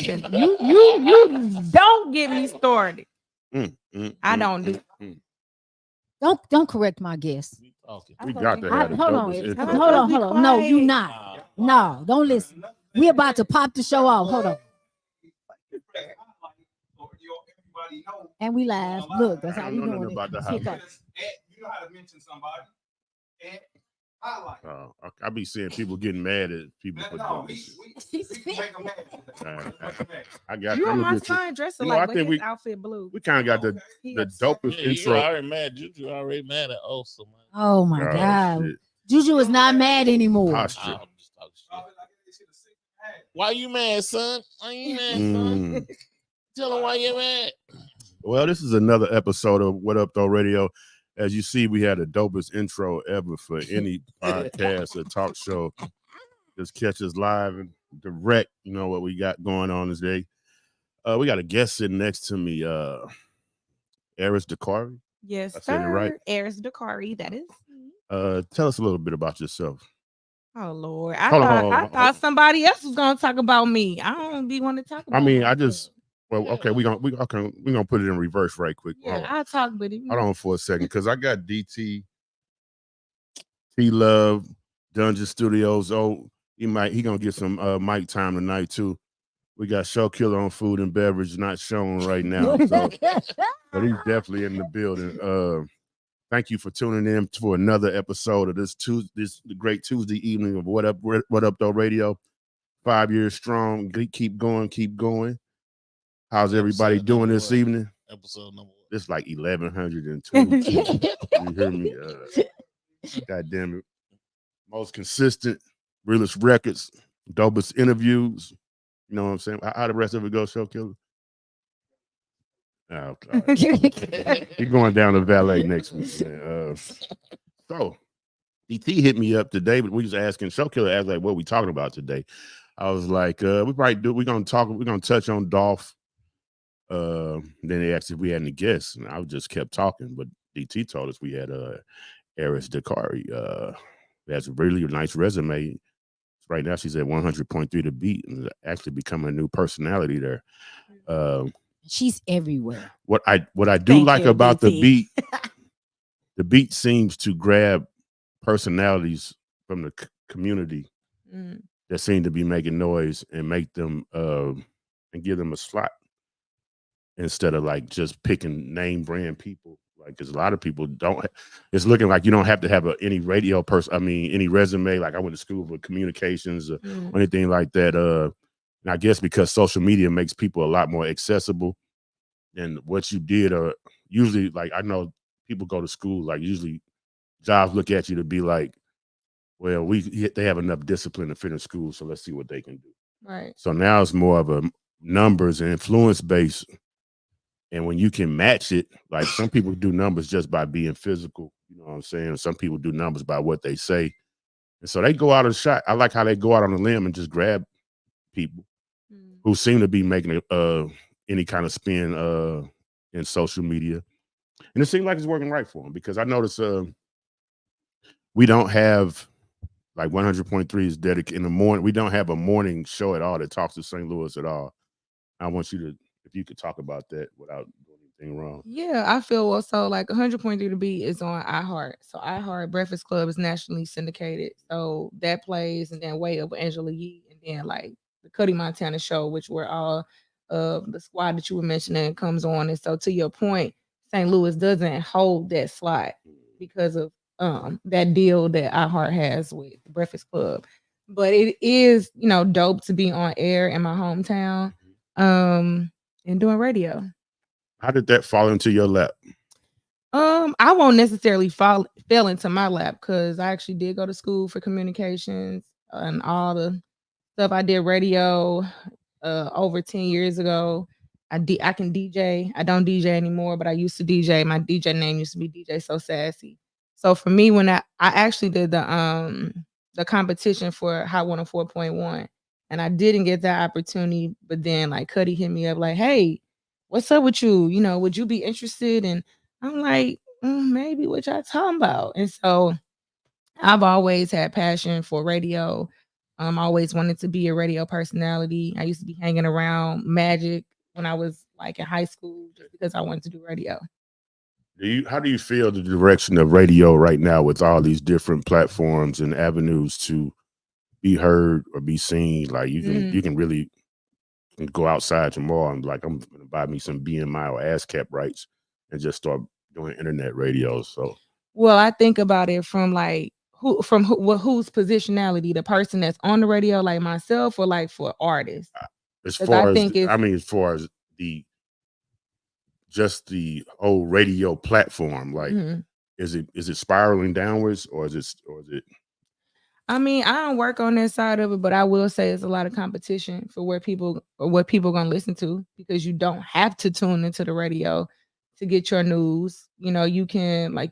listen, you don't get me started. I don't do. Don't correct my guess. We got to have hold on. No, you not. No, don't listen. We about to pop the show off. Hold on. And we laugh. Look, that's how you know about the it. house. You know how to mention somebody. And highlight. I be seeing people getting mad at people for No, doing we make them mad. I got You you. and my son dressing like with his outfit blue. We kind of got the dopest intro. You already mad. Juju already mad at Osa, man. Oh my God. Shit. Juju is not mad anymore. Posture. Why you mad, son? Why you mad, son? Tell him why you mad. Well, this is another episode of What Up Doe Radio. As you see, we had the dopest intro ever for any podcast or talk show. Just catch us live and direct. You know what we got going on today. We got a guest sitting next to me, Eris Dakari. Yes, I said it right. Eris Dakari, that is. Tell us a little bit about yourself. Oh Lord, I thought somebody else was gonna talk about me. I don't be want to talk about. Okay, we're gonna put it in reverse right quick. Yeah, I'll talk with him. Hold on for a second, because I got DT, T Love, Dungeon Studios. Oh, he gonna get some mic time tonight too. We got Show Killer on food and beverage, not shown right now, so but he's definitely in the building. Thank you for tuning in for another episode of this great Tuesday evening of What Up Doe Radio. 5 years strong. Keep going. How's everybody doing this evening? Episode number 1. This is like 1122. You hear me? God damn it. Most consistent, realest records, dopest interviews. You know what I'm saying? How the rest of it go, Show Killer? Oh, he's going down to valet next week. So DT hit me up today, but we was asking Show Killer asked like, what we talking about today? I was like, we're gonna touch on Dolph. Then they asked if we had any guests, and I just kept talking. But DT told us we had Eris Dakari. Has a really nice resume. Right now, she's at 100.3 The Beat, and actually becoming a new personality there. She's everywhere. What I do like about DT. The beat seems to grab personalities from the community that seem to be making noise and make them and give them a slot instead of like just picking name brand people. Like, because a lot of people don't. It's looking like you don't have to have any radio person. I mean, any resume. Like I went to school for communications or anything like that. And I guess because social media makes people a lot more accessible than what you did. Or usually, like I know people go to school. Like usually, jobs look at you to be like, well, they have enough discipline to fit in school, so let's see what they can do. Right. So now it's more of a numbers and influence based. And when you can match it, like some people do numbers just by being physical, you know what I'm saying? Some people do numbers by what they say. And so they go out of the shot. I like how they go out on a limb and just grab people who seem to be making any kind of spin in social media. And it seems like it's working right for them, because I notice we don't have like 100.3 is dedicated in the morning. We don't have a morning show at all that talks to St. Louis at all. I want you to, if you could talk about that without doing anything wrong. Yeah, I feel well. So like 100.3 The Beat is on iHeart. So iHeart Breakfast Club is nationally syndicated. So that plays, and then Way Up with Angela Yee, and then like the Cuddy Montana show, which were all the squad that you were mentioning comes on. And so to your point, St. Louis doesn't hold that slot because of that deal that iHeart has with Breakfast Club. But it is, dope to be on air in my hometown. And doing radio. How did that fall into your lap? I won't necessarily fell into my lap, because I actually did go to school for communications and all the stuff. I did radio over 10 years ago. I can DJ. I don't DJ anymore, but I used to DJ. My DJ name used to be DJ So Sassy. So for me, when I actually did the competition for Hot 104.1, and I didn't get that opportunity, but then like Cuddy hit me up like, hey, what's up with you? Would you be interested? And I'm like, maybe, what y'all talking about? And so I've always had passion for radio. I always wanted to be a radio personality. I used to be hanging around Magic when I was like in high school just because I wanted to do radio. How do you feel the direction of radio right now with all these different platforms and avenues to be heard or be seen? Like you can really go outside tomorrow and like I'm gonna buy me some BMI or ASCAP rights and just start doing internet radio. So well, I think about it from like whose positionality, the person that's on the radio, like myself, or like for artists. As far as just the whole radio platform, like is it spiraling downwards or is it? I mean, I don't work on that side of it, but I will say it's a lot of competition for what people gonna listen to, because you don't have to tune into the radio to get your news. You know, you can like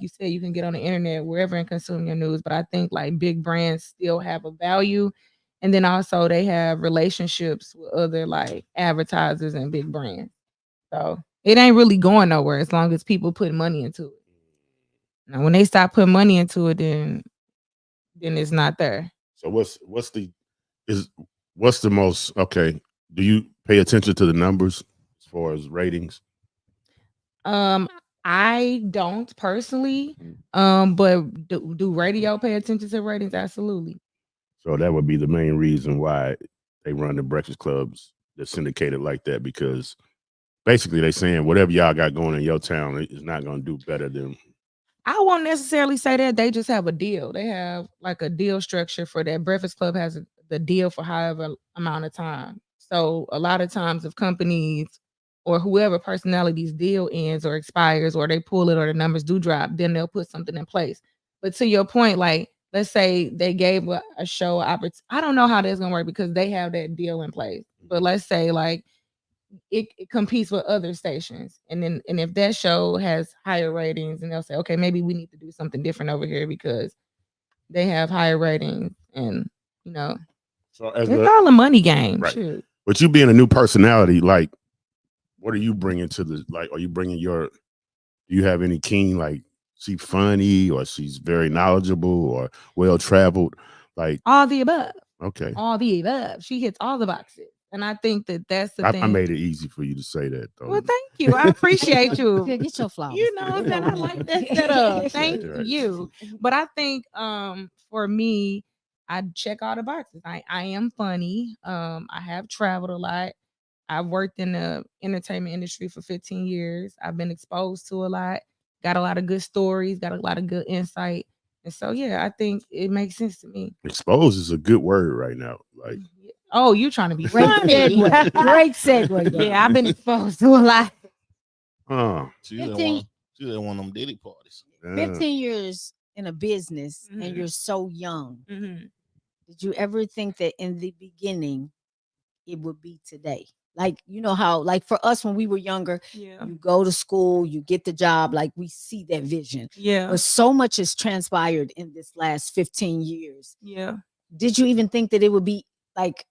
you said, you can get on the internet wherever and consume your news. But I think like big brands still have a value, and then also they have relationships with other like advertisers and big brands. So it ain't really going nowhere as long as people put money into it. Now, when they stop putting money into it, then it's not there. So what's the most okay? Do you pay attention to the numbers as far as ratings? I don't personally. But do radio pay attention to ratings? Absolutely. So that would be the main reason why they run the breakfast clubs that's syndicated like that, because basically they saying whatever y'all got going in your town is not going to do better than. I won't necessarily say that. They just have a deal. They have like a deal structure for that. Breakfast Club has the deal for however amount of time. So a lot of times if companies or whoever personality's deal ends or expires or they pull it or the numbers do drop, then they'll put something in place. But to your point, like let's say they gave a show opportunity. I don't know how that's going to work because they have that deal in place. But let's say like it competes with other stations, and if that show has higher ratings, and they'll say, okay, maybe we need to do something different over here because they have higher ratings, and you know, so it's all a money game, right? Shoot. But you being a new personality, like, what are you bringing to the like? Are you bringing do you have any keen like? She's funny, or she's very knowledgeable, or well traveled, like all the above. Okay, all the above. She hits all the boxes. And I think that's the thing. I made it easy for you to say that, though. Well, thank you. I appreciate you. Get your flowers. You know that I like that setup. Thank you. But I think for me, I check all the boxes. I am funny. I have traveled a lot. I've worked in the entertainment industry for 15 years. I've been exposed to a lot. Got a lot of good stories. Got a lot of good insight. And so, yeah, I think it makes sense to me. Exposed is a good word right now. Like. Oh, you trying to be great segue. Great segue. Yeah, I've been exposed to a lot. She's at one of them daily parties. 15 years in a business and you're so young. Did you ever think that in the beginning it would be today? Like, you know how, like for us when we were younger, you go to school, you get the job, like we see that vision. Yeah. But so much has transpired in this last 15 years. Yeah. Did you even think that it would be like,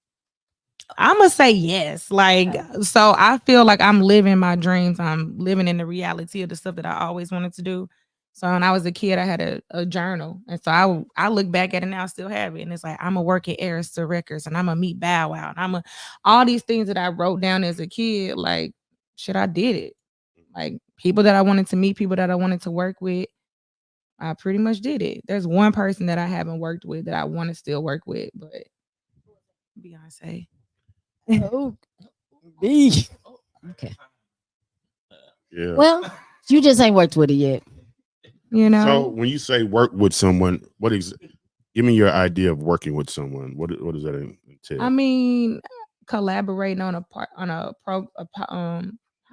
I'm gonna say yes. Like, so I feel like I'm living my dreams. I'm living in the reality of the stuff that I always wanted to do. So when I was a kid, I had a journal. And so I look back at it now, I still have it. And it's like, I'm gonna work at Arista Records and I'm gonna meet Bow Wow. And all these things that I wrote down as a kid, like, shit, I did it. Like people that I wanted to meet, people that I wanted to work with, I pretty much did it. There's one person that I haven't worked with that I want to still work with, but Beyonce. Oh, B. Okay. Yeah. Well, you just ain't worked with it yet. You know. So when you say work with someone, give me your idea of working with someone. What does that entail? I mean, collaborating on how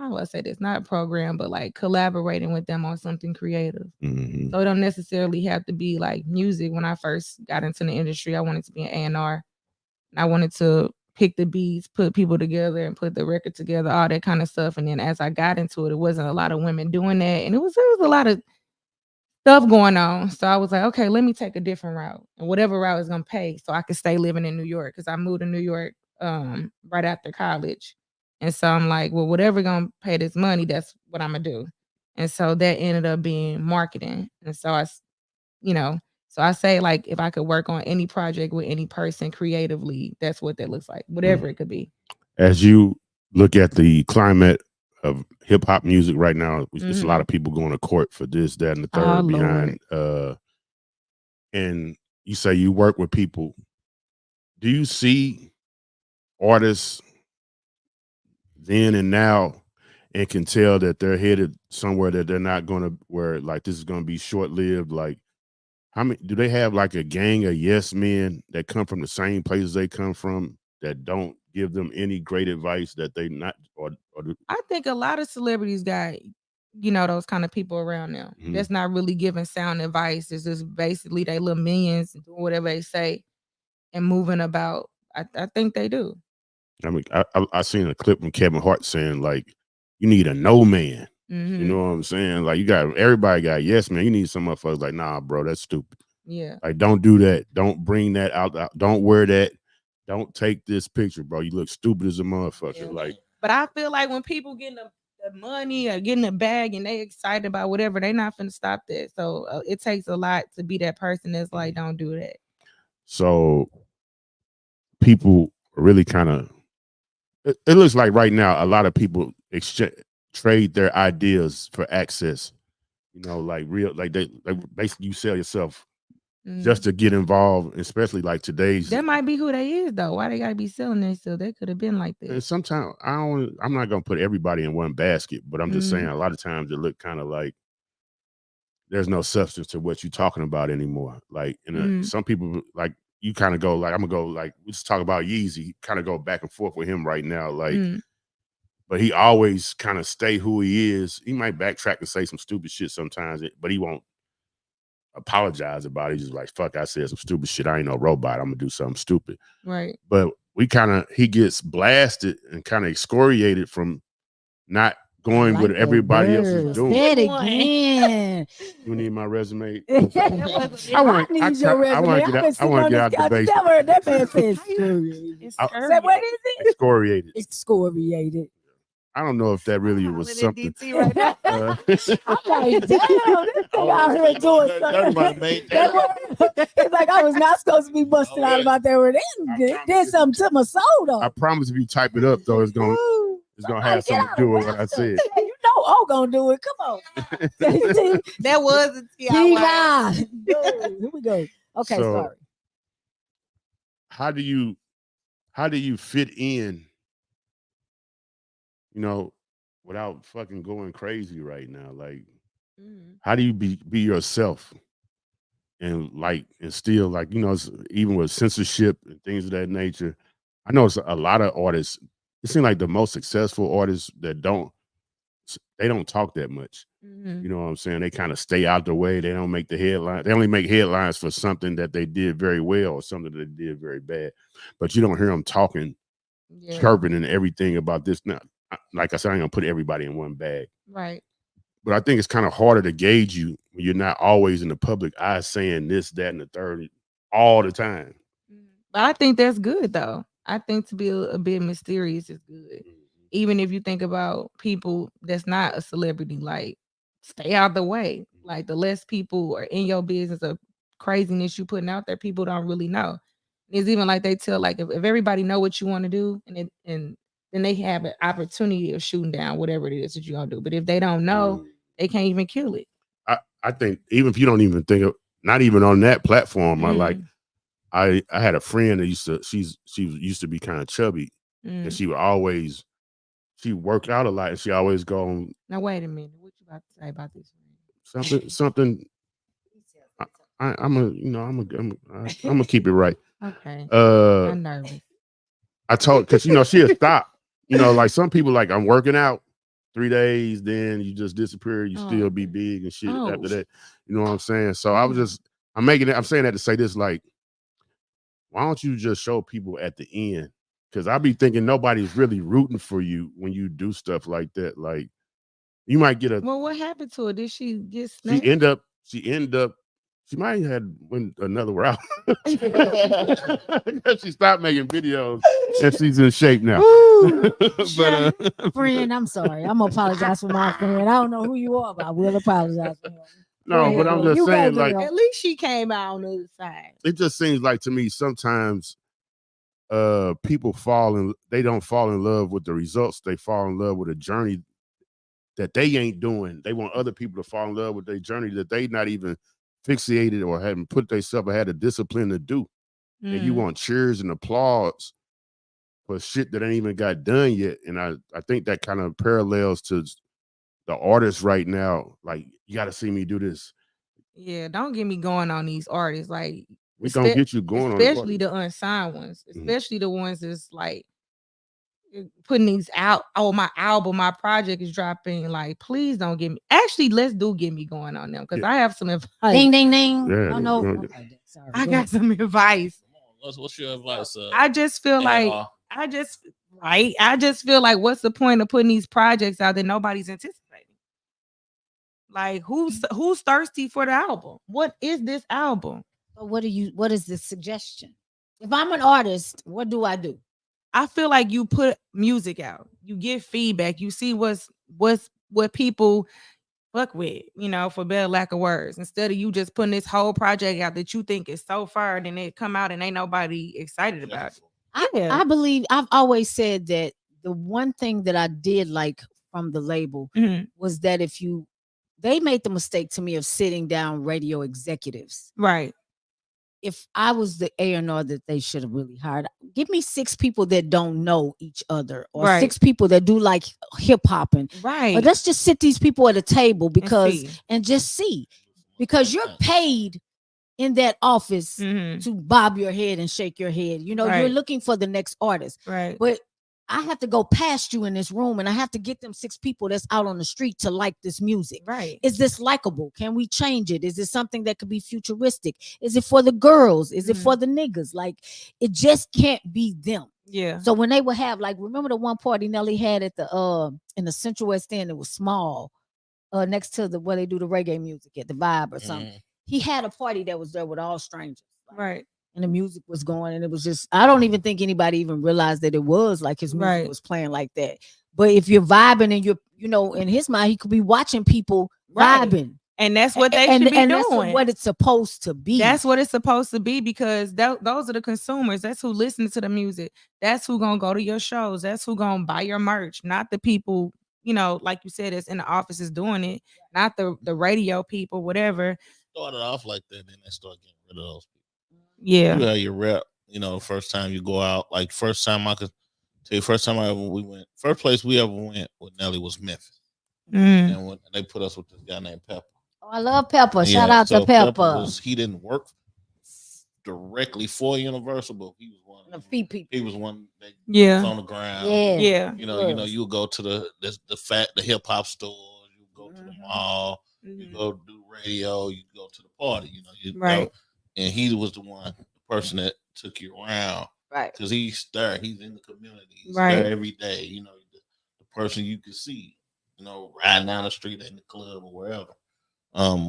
do I say this? Not a program, but like collaborating with them on something creative. So it don't necessarily have to be like music. When I first got into the industry, I wanted to be an A&R. And I wanted to pick the beats, put people together and put the record together, all that kind of stuff. And then as I got into it, it wasn't a lot of women doing that. And it was a lot of stuff going on. So I was like, okay, let me take a different route. And whatever route is going to pay so I could stay living in New York. Because I moved to New York right after college. And so I'm like, well, whatever going to pay this money, that's what I'm going to do. And so that ended up being marketing. And so So I say, like, if I could work on any project with any person creatively, that's what that looks like, whatever it could be. As you look at the climate of hip hop music right now, it's a lot of people going to court for this, that, and the third behind. And you say you work with people. Do you see artists then and now and can tell that they're headed somewhere that they're not going to, where like this is going to be short lived? Like, how many do they have, like a gang of yes men that come from the same places they come from that don't give them any great advice that they not I think a lot of celebrities got, those kind of people around them. That's not really giving sound advice. It's just basically they little minions doing whatever they say and moving about. I think they do. I mean, I seen a clip from Kevin Hart saying, like, you need a no man. You know what I'm saying? Like, everybody got yes man. You need some motherfuckers like, nah, bro, that's stupid. Yeah. Like, don't do that. Don't bring that out. Don't wear that. Don't take this picture, bro. You look stupid as a motherfucker. Yeah. Like, but I feel like when people getting the money or getting a bag and they excited about whatever, they not finna stop that. So it takes a lot to be that person that's like, don't do that. So people really kind of, it looks like right now a lot of people trade their ideas for access. Like basically you sell yourself just to get involved, especially like today's. That might be who they is though. Why they gotta be selling themselves? They could have been like this. And sometimes I'm not gonna put everybody in one basket, but I'm just saying a lot of times it look kind of like there's no substance to what you're talking about anymore. Like, some people, like, you kind of go like, I'm gonna go like, we just talk about Yeezy, kind of go back and forth with him right now, like. But he always kind of stay who he is. He might backtrack and say some stupid shit sometimes, but he won't apologize about it. He's just like, fuck, I said some stupid shit. I ain't no robot. I'm gonna do something stupid. Right. But he gets blasted and kind of excoriated from not going with everybody else is doing. Say it again. You need my resume? I want to get out the basement. That man said excoriated. What is it? Excoriated. Excoriated. I don't know if that really was something. Right now. I'm like, damn, this thing out here doing something. It's like I was not supposed to be busting out about that word. They did something to my soul, though. I promise if you type it up, though, it's gonna have something to do with what I said. O gonna do it. Come on. That was a T.I. Here we go. Okay, so, sorry. How do you fit in? Without fucking going crazy right now, like, how do you be yourself and still, like, even with censorship and things of that nature? I know it's a lot of artists. It seems like the most successful artists that don't talk that much. You know what I'm saying? They kind of stay out the way. They don't make the headline. They only make headlines for something that they did very well or something that they did very bad. But you don't hear them talking, chirping and everything about this. Now, like I said, I ain't gonna put everybody in one bag. Right. But I think it's kind of harder to gauge you when you're not always in the public eye saying this, that, and the third all the time. But I think that's good, though. I think to be a bit mysterious is good. Even if you think about people that's not a celebrity, like, stay out the way. Like, the less people are in your business or craziness you putting out there, people don't really know. It's even like they tell, like, if everybody know what you want to do, and then they have an opportunity of shooting down whatever it is that you're gonna do. But if they don't know, they can't even kill it. I think even if you don't even think of, not even on that platform, I had a friend that she used to be kind of chubby, and she worked out a lot, and she always go on. Now wait a minute, what you about to say about this? Something. I'm gonna keep it right. Okay. I'm nervous. I told, because she'll stop. Like some people, like, I'm working out 3 days, then you just disappear. You still be big and shit after that. You know what I'm saying? So I'm saying that to say this, like, why don't you just show people at the end? Because I be thinking nobody's really rooting for you when you do stuff like that. Like, you might get Well, what happened to her? Did she get snatched? She might have had another route. She stopped making videos and she's in shape now. Friend, I'm sorry. I'm gonna apologize for my friend. I don't know who you are, but I will apologize for him. No, but I'm just You go, saying, like, girl. At least she came out on the other side. it just seems like to me sometimes people they don't fall in love with the results. They fall in love with a journey that they ain't doing. They want other people to fall in love with their journey that they not even fixated or haven't put themselves or had the discipline to do. And you want cheers and applause for shit that ain't even got done yet. And I think that kind of parallels to the artists right now. Like, you got to see me do this. Yeah, don't get me going on these artists. Like, We gonna get you going on, especially the unsigned ones, especially the ones that's like putting these out. Oh, my album, my project is dropping. Like, please don't get me. Actually, get me going on them because I have some advice. Ding, ding, ding. Yeah, Oh no. okay. Sorry. I got some advice. What's your advice? I just feel like I just feel like what's the point of putting these projects out that nobody's anticipating? Like, who's thirsty for the album? What is this album? So what is the suggestion? If I'm an artist, what do I do? I feel like you put music out, you get feedback, you see what people fuck with, for better lack of words, instead of you just putting this whole project out that you think is so far, and then it come out and ain't nobody excited about it. I believe I've always said that the one thing that I did like from the label was that they made the mistake to me of sitting down radio executives. Right. If I was the A&R that they should have really hired, give me 6 people that don't know each other, or 6 people that do like hip hopping. Right. But let's just sit these people at a table and just see, because you're paid in that office to bob your head and shake your head. You're looking for the next artist. Right. But I have to go past you in this room, and I have to get them 6 people that's out on the street to like this music. Right. Is this likable? Can we change it? Is it something that could be futuristic? Is it for the girls? Is it for the niggas? Like, it just can't be them. Yeah. So when they would have, like, remember the one party Nelly had at the in the Central West End? It was small, next to where they do the reggae music at the Vibe or something. He had a party that was there with all strangers. Right. And the music was going, and it was just, I don't even think anybody even realized that it was like his music was playing like that. But if you're vibing and you're, in his mind, he could be watching people vibing. And that's what they should be doing. That's what it's supposed to be. That's what it's supposed to be, because those are the consumers. That's who listens to the music. That's who gonna go to your shows. That's who gonna buy your merch. Not the people, like you said, that's in the offices doing it. Not the radio people, whatever. Started off like that, then they start getting rid of those people. Yeah. You have your rep, first time you go out. Like, first time I could tell you, first place we ever went with Nelly was Memphis. And when they put us with this guy named Pepper. Oh, I love Pepper. Shout out to Pepper. He didn't work directly for Universal, but he was one of the people. He was one that was on the ground. Yeah. You would go to the hip hop stores, you go to the mall, you go do radio, you go to the party, right. And he was the person that took you around, right? Because he's there, he's in the community, he's right. there every day. The person you could see, riding down the street in the club or wherever.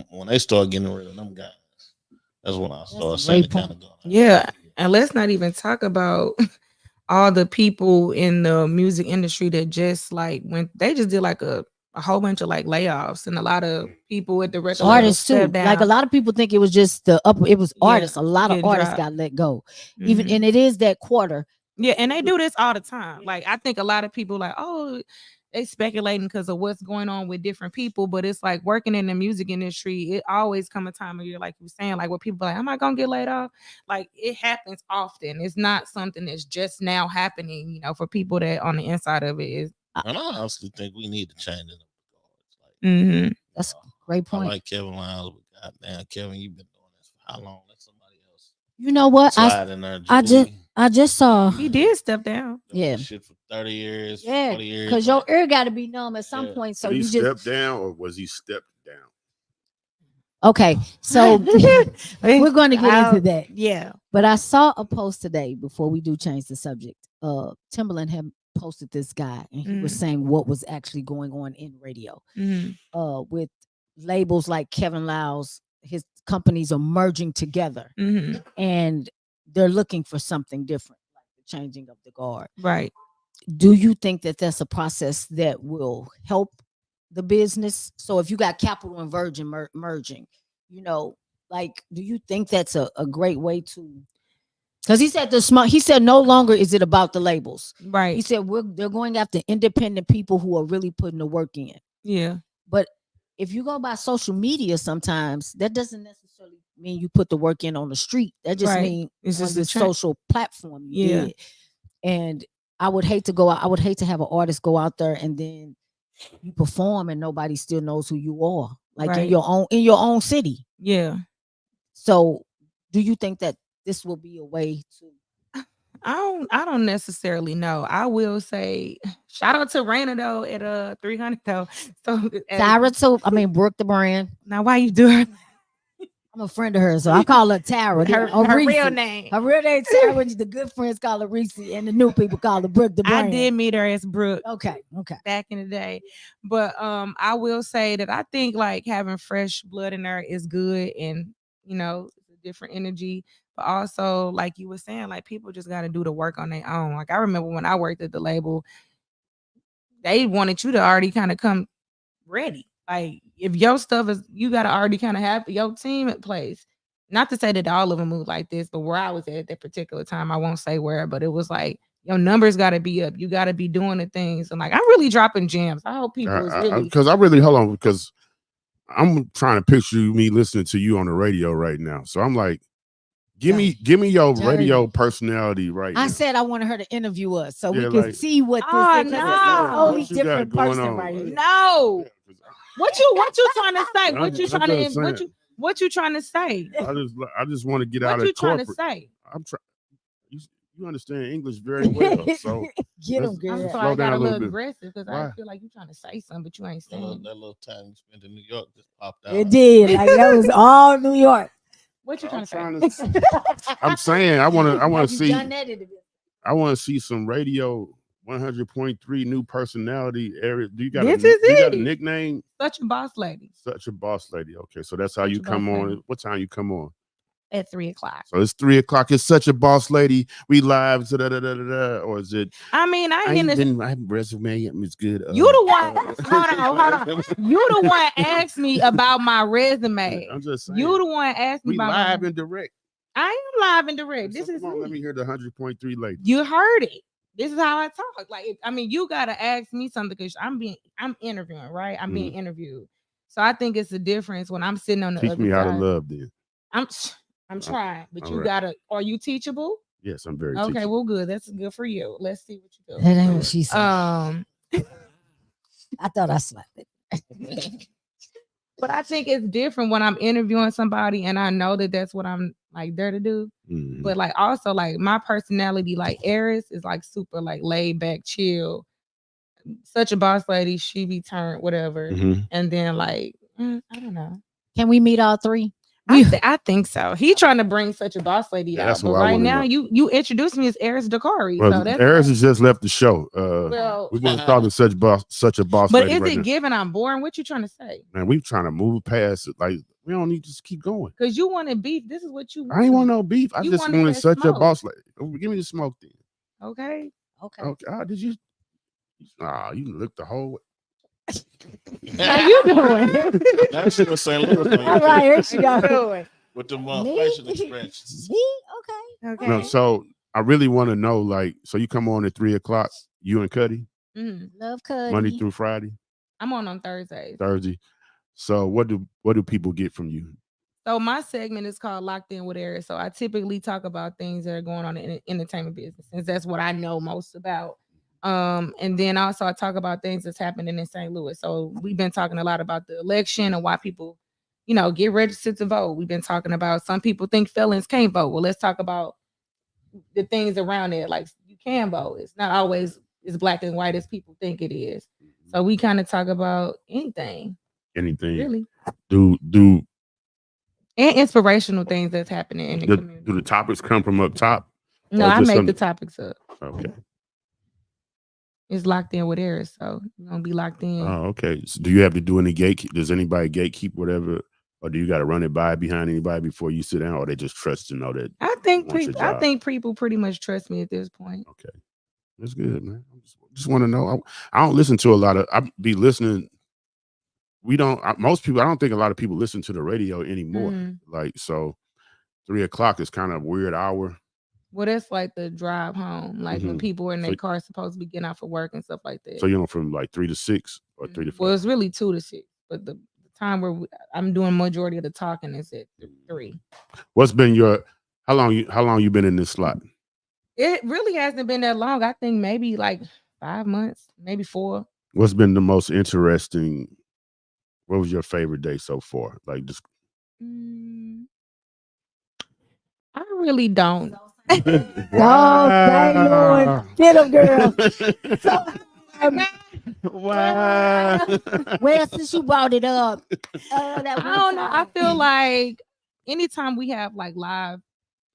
When they start getting rid of them guys, that's when I started saying it kind of going. Yeah, and let's not even talk about all the people in the music industry that just they just did like a whole bunch of like layoffs, and a lot of people at the record artists too. Like, a lot of people think it was just it was artists. A lot of artists got let go. Even and it is that quarter. Yeah, and they do this all the time. Like, I think a lot of people they speculating because of what's going on with different people, but it's like working in the music industry, it always come a time of year, like you were saying, like where people are like, am I gonna get laid off? Like, it happens often. It's not something that's just now happening, for people that on the inside of it is. And I honestly think we need to change it. That's a great point. I like Kevin Lyons, but goddamn, Kevin, you've been doing this for how long? Let somebody else. You know what? I just saw he did step down. Yeah, shit for 30 years. 40 years. Because your ear got to be numb at some point. So did he you stepped down, or was he stepped down? Okay, so we're going to get into that. Yeah, but I saw a post today before we do change the subject. Timberland had posted this guy, and he was saying what was actually going on in radio with labels like Kevin Lyles. His companies are merging together, and they're looking for something different, like the changing of the guard. Right. Do you think that that's a process that will help the business? So if you got Capital and Virgin merging, you know, like, do you think that's a great way to? Because he said no longer is it about the labels. Right. He said they're going after independent people who are really putting the work in. Yeah. But if you go by social media, sometimes that doesn't necessarily mean you put the work in on the street. That just means it's just the social platform you did. And I would hate to go out. I would hate to have an artist go out there and then you perform and nobody still knows who you are, like in your own city. Yeah. So, do you think that this will be a way to? I don't necessarily know. I will say shout out to Raina though at 300 though. So Tara, Brooke the brand. Now why you do her? I'm a friend of hers, so I call her Tara. Her real name. Her real name Tara. The good friends call her Reese, and the new people call her Brooke the brand. I did meet her as Brooke. Okay. Back in the day, but I will say that I think like having fresh blood in there is good, and you know, it's a different energy. But also, like you were saying, like people just got to do the work on their own. Like I remember when I worked at the label, they wanted you to already kind of come ready. Like if your stuff is, you got to already kind of have your team in place. Not to say that all of them move like this, but where I was at that particular time, I won't say where, but it was like your numbers got to be up. You got to be doing the things. And like I'm really dropping gems. I hope people because because I'm trying to picture me listening to you on the radio right now. So I'm like, give me your radio personality right now. I said I wanted her to interview us so we can see what this is. No. It's a totally different person right here. No. What you trying to say? What you trying to say? I just want to get out of corporate. What you trying to say? I'm trying. You understand English very well, so get them, girl. I'm sorry, I got a little aggressive because I feel like you're trying to say something, but you ain't saying. That little time you spent in New York just popped out. It did. Like that was all New York. What you trying to say? I'm saying I want to see. I want to see some radio 100.3 new personality area. Do you got a nickname? Such a boss lady. Such a boss lady. Okay, so that's how you come on. What time you come on? At 3:00. So it's 3:00. It's Such a Boss Lady. We live. Or is it? I mean, my resume is good. You the one. Hold on. You the one asked me about my resume. I'm just saying. You the one asked me about live and direct. I am live and direct. This is let me hear the 100.3 lady. You heard it. This is how I talk. Like, I mean, you gotta ask me something because I'm interviewing, right? I'm being interviewed. So I think it's a difference when I'm sitting on the other side. Teach me how to love, then. I'm trying, but you gotta. Are you teachable? Yes, I'm very. Okay, teachable. well, good. That's good for you. Let's see what you do. That ain't what she said. I thought I slapped it. But I think it's different when I'm interviewing somebody and I know that that's what I'm like there to do. Mm-hmm. But like also like my personality, like Eris is like super like laid back, chill. Such a boss lady. She be turned whatever, and then like I don't know. Can we meet all three? I think so. He trying to bring Such a Boss Lady out, but right now you introduced me as Eris Dakari. Well, so Eris has just left the show. We want to talk to Such a Boss but Lady. But is it given I'm boring? What you trying to say? Man, we trying to move past it. Like we don't need to just keep going. Because you wanted beef. This is what you want. I ain't want no beef. I just wanted Such a Boss Lady. Give me the smoke then. Okay. Did you? You look the whole way. How you doing? That's what St. Louis. All right, here she goes. With the facial expressions. Okay. No, so I really want to know, like, so you come on at 3:00, you and Cuddy? Love Cuddy. Monday through Friday? I'm on Thursdays. Thursday. So what do people get from you? So my segment is called Locked In with Eris. So I typically talk about things that are going on in the entertainment business, since that's what I know most about. And then also I talk about things that's happening in St. Louis. So we've been talking a lot about the election and why people, get registered to vote. We've been talking about some people think felons can't vote. Well, let's talk about the things around it. Like you can vote. It's not always as black and white as people think it is. So we kind of talk about anything. Really. And inspirational things that's happening in the community. Do the topics come from up top? No, I make the topics up. Okay. It's Locked In with Eris, so you're gonna be locked in. Oh, okay. So do you have to do any gatekeep? Does anybody gatekeep whatever, or do you got to run it by behind anybody before you sit down, or they just trust to know that? I think people pretty much trust me at this point. Okay, that's good, man. I just want to know. I don't listen to a lot of. I be listening we don't. Most people, I don't think a lot of people listen to the radio anymore. Like so, 3 o'clock is kind of a weird hour. Well, that's like the drive home, like when people are in their car supposed to be getting out for work and stuff like that. So you know, from like 3 to 6 or 3 to 5. Well, it's really 2 to 6, but the time where I'm doing majority of the talking is at 3. What's been your how long you been in this slot? It really hasn't been that long. I think maybe like 5 months, maybe 4. What's been the most interesting? What was your favorite day so far? Like just. I really don't. Wow. Lord, get him, girl. Wow. Well, since you brought it up, I don't know. I feel like anytime we have like live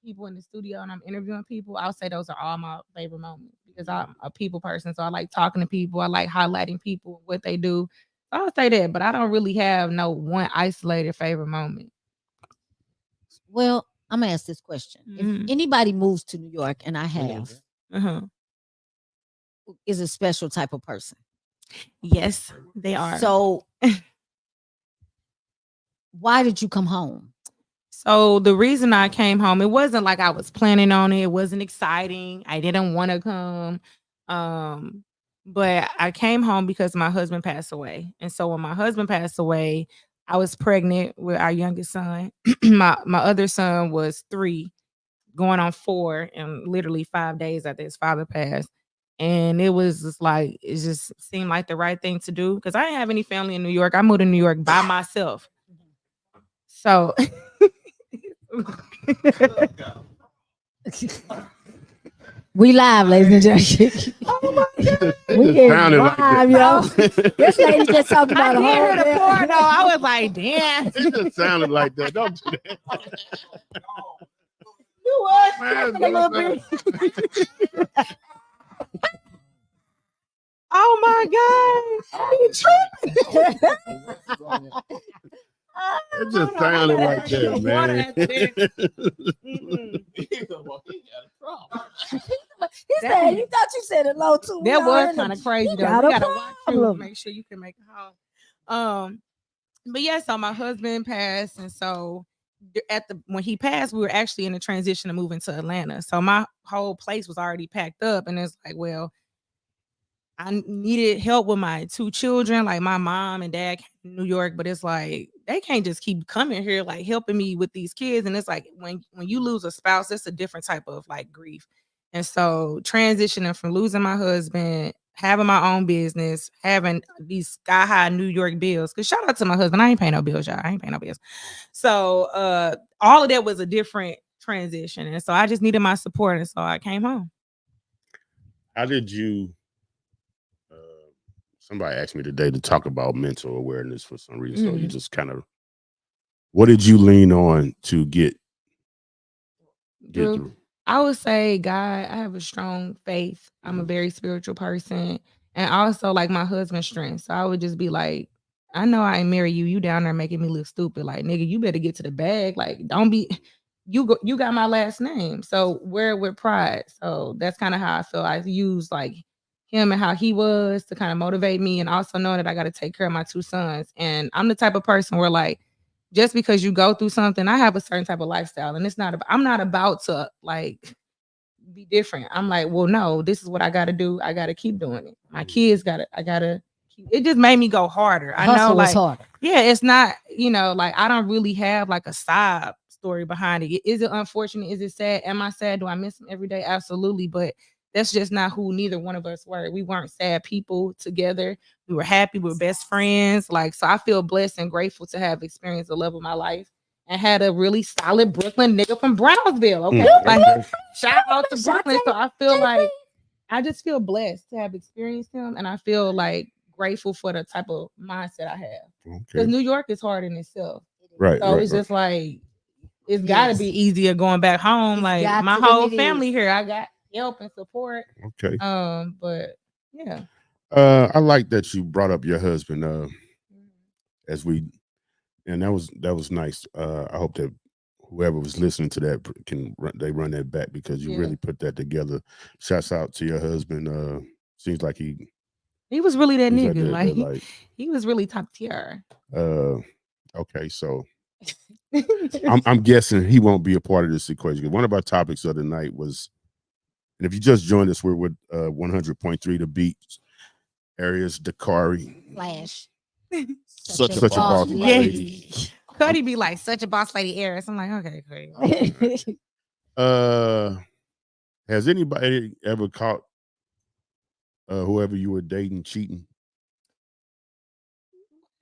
people in the studio and I'm interviewing people, I'll say those are all my favorite moments because I'm a people person. So I like talking to people. I like highlighting people, what they do. So I'll say that, but I don't really have no one isolated favorite moment. Well, I'm gonna ask this question. If anybody moves to New York, and I have, is a special type of person. Yes, they are. So why did you come home? So the reason I came home, it wasn't like I was planning on it. It wasn't exciting. I didn't want to come. But I came home because my husband passed away. And so when my husband passed away, I was pregnant with our youngest son. my other son was 3, going on 4, and literally 5 days after his father passed. And it was just like, it just seemed like the right thing to do because I didn't have any family in New York. I moved to New York by myself. So we live, ladies and gentlemen. Oh my God. We get live, y'all. This lady just talking about a whole before, though. I was like, damn. It just sounded like that. Don't do that. You was a little bit. Oh my God. It just sounded like that, man. He said, you thought you said it low too. That was kind of crazy though. You gotta watch you, make sure you can make it home. But yeah, so my husband passed, and so when he passed, we were actually in a transition to moving to Atlanta. So my whole place was already packed up, and it's like, well, I needed help with my 2 children. Like my mom and dad came to New York, but it's like they can't just keep coming here, like helping me with these kids. And it's like when you lose a spouse, it's a different type of like grief. And so transitioning from losing my husband, having my own business, having these sky high New York bills. Because shout out to my husband, I ain't paying no bills, y'all. I ain't paying no bills. So all of that was a different transition, and so I just needed my support, and so I came home. How did you? Somebody asked me today to talk about mental awareness for some reason. So you just kind of, what did you lean on to get through? I would say, God, I have a strong faith. I'm a very spiritual person. And also like my husband's strength. So I would just be like, I know I ain't marry you. You down there making me look stupid. Like, nigga, you better get to the bag. Like, don't be, you got my last name. So wear it with pride. So that's kind of how I feel. I use like him and how he was to kind of motivate me, and also knowing that I got to take care of my 2 sons. And I'm the type of person where like, just because you go through something, I have a certain type of lifestyle, and I'm not about to like be different. I'm like, well, no, this is what I got to do. I got to keep doing it. My kids I got to keep, it just made me go harder. I know, like, harder. Yeah, it's not, like I don't really have like a side story behind it. Is it unfortunate? Is it sad? Am I sad? Do I miss him every day? Absolutely. But that's just not who neither one of us were. We weren't sad people together. We were happy. We were best friends. Like, so I feel blessed and grateful to have experienced the love of my life and had a really solid Brooklyn nigga from Brownsville. Okay. Like, shout out to Brooklyn. So I feel like I just feel blessed to have experienced him. And I feel like grateful for the type of mindset I have. Because New York is hard in itself. Right. So it's just like, it's gotta be easier going back home. Like my whole family here, I got help and support. Okay. But yeah. I like that you brought up your husband. And that was nice. I hope that whoever was listening to that can run that back, because you really put that together. Shouts out to your husband. Seems like he He was really that He's nigga. that, Like he was really top tier. Okay, so I'm guessing he won't be a part of this equation. One of our topics of the night was, and if you just joined us, we're with 100.3 The Beat, areas Dakari. Flash. Such a boss lady. Cuddy be like such a boss lady Eris. I'm like, okay, Cuddy. Has anybody ever caught whoever you were dating cheating?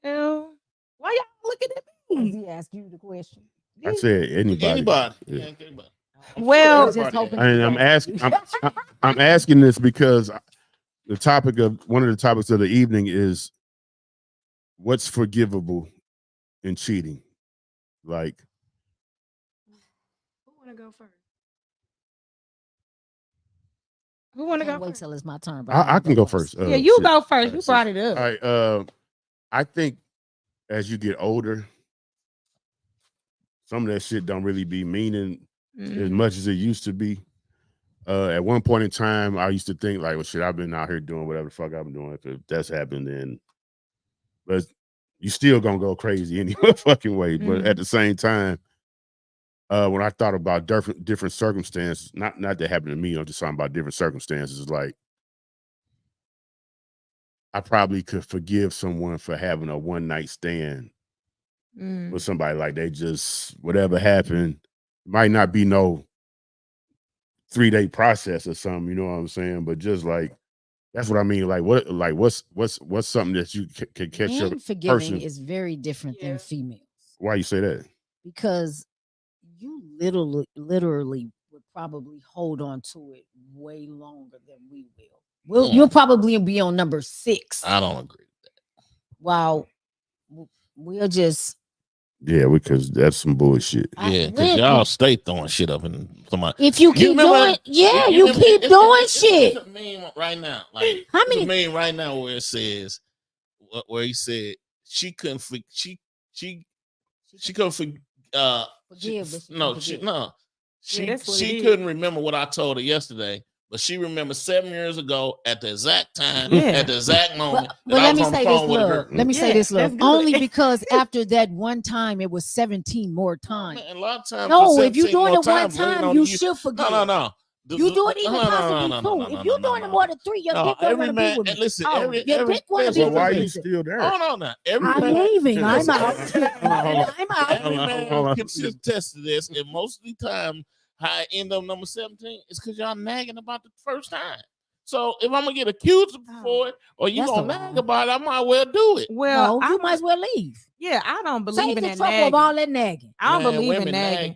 Hell, why y'all looking at me? He asked you the question. I said anybody. Anybody. Yeah. Yeah, anybody. Well, just hoping And I'm asking this because the topic of one of the topics of the evening is what's forgivable in cheating. Like, who want to go first? Who want to go Wait first? till it's my turn. I can go first. Yeah, you shit. go first. You All brought it up. All right. I think as you get older, some of that shit don't really be meaning as much as it used to be. At one point in time, I used to think like, well, shit, I've been out here doing whatever the fuck I've been doing. If that's happened, then, but you still gonna go crazy any fucking way. But at the same time, when I thought about different circumstances, not that happened to me, I'm just talking about different circumstances. Like, I probably could forgive someone for having a one night stand with somebody. Like, they just, whatever happened, might not be no 3-day process or something, you know what I'm saying? But just like, that's what I mean. Like, what's something that you can catch your forgiving person? is very different than females. Why you say that? Because you literally would probably hold on to it way longer than we will. You'll probably be on number 6. I don't agree with that. Wow. We'll just. Yeah, because that's some bullshit. Yeah, because y'all stay throwing shit up in somebody. If you keep doing, you keep doing shit. It's a meme right now. Like, how many? It's a meme right now where it says, where he said she couldn't forgive. She couldn't forgive. She couldn't remember what I told her yesterday. But she remembers 7 years ago at the exact time, at the exact moment. But let me say this, love. Let me say this, love. Only because after that one time, it was 17 more times. A lot of times. No, if you're doing it one time, you should forgive. No. You do it even possibly 2. If you're doing it more than 3, your dick don't want to be with me. Listen, your dick want to be with me. Why are you still there? Hold on now. I'm leaving. I'm out. I'm out. Every man can attest to this, and most of the time, how I end up number 17 is because y'all nagging about the first time. So if I'm gonna get accused for it, or you gonna nag about it, I might well do it. Well, you might as well leave. Yeah, I don't believe in that nagging. Of all that nagging. I don't believe in nagging.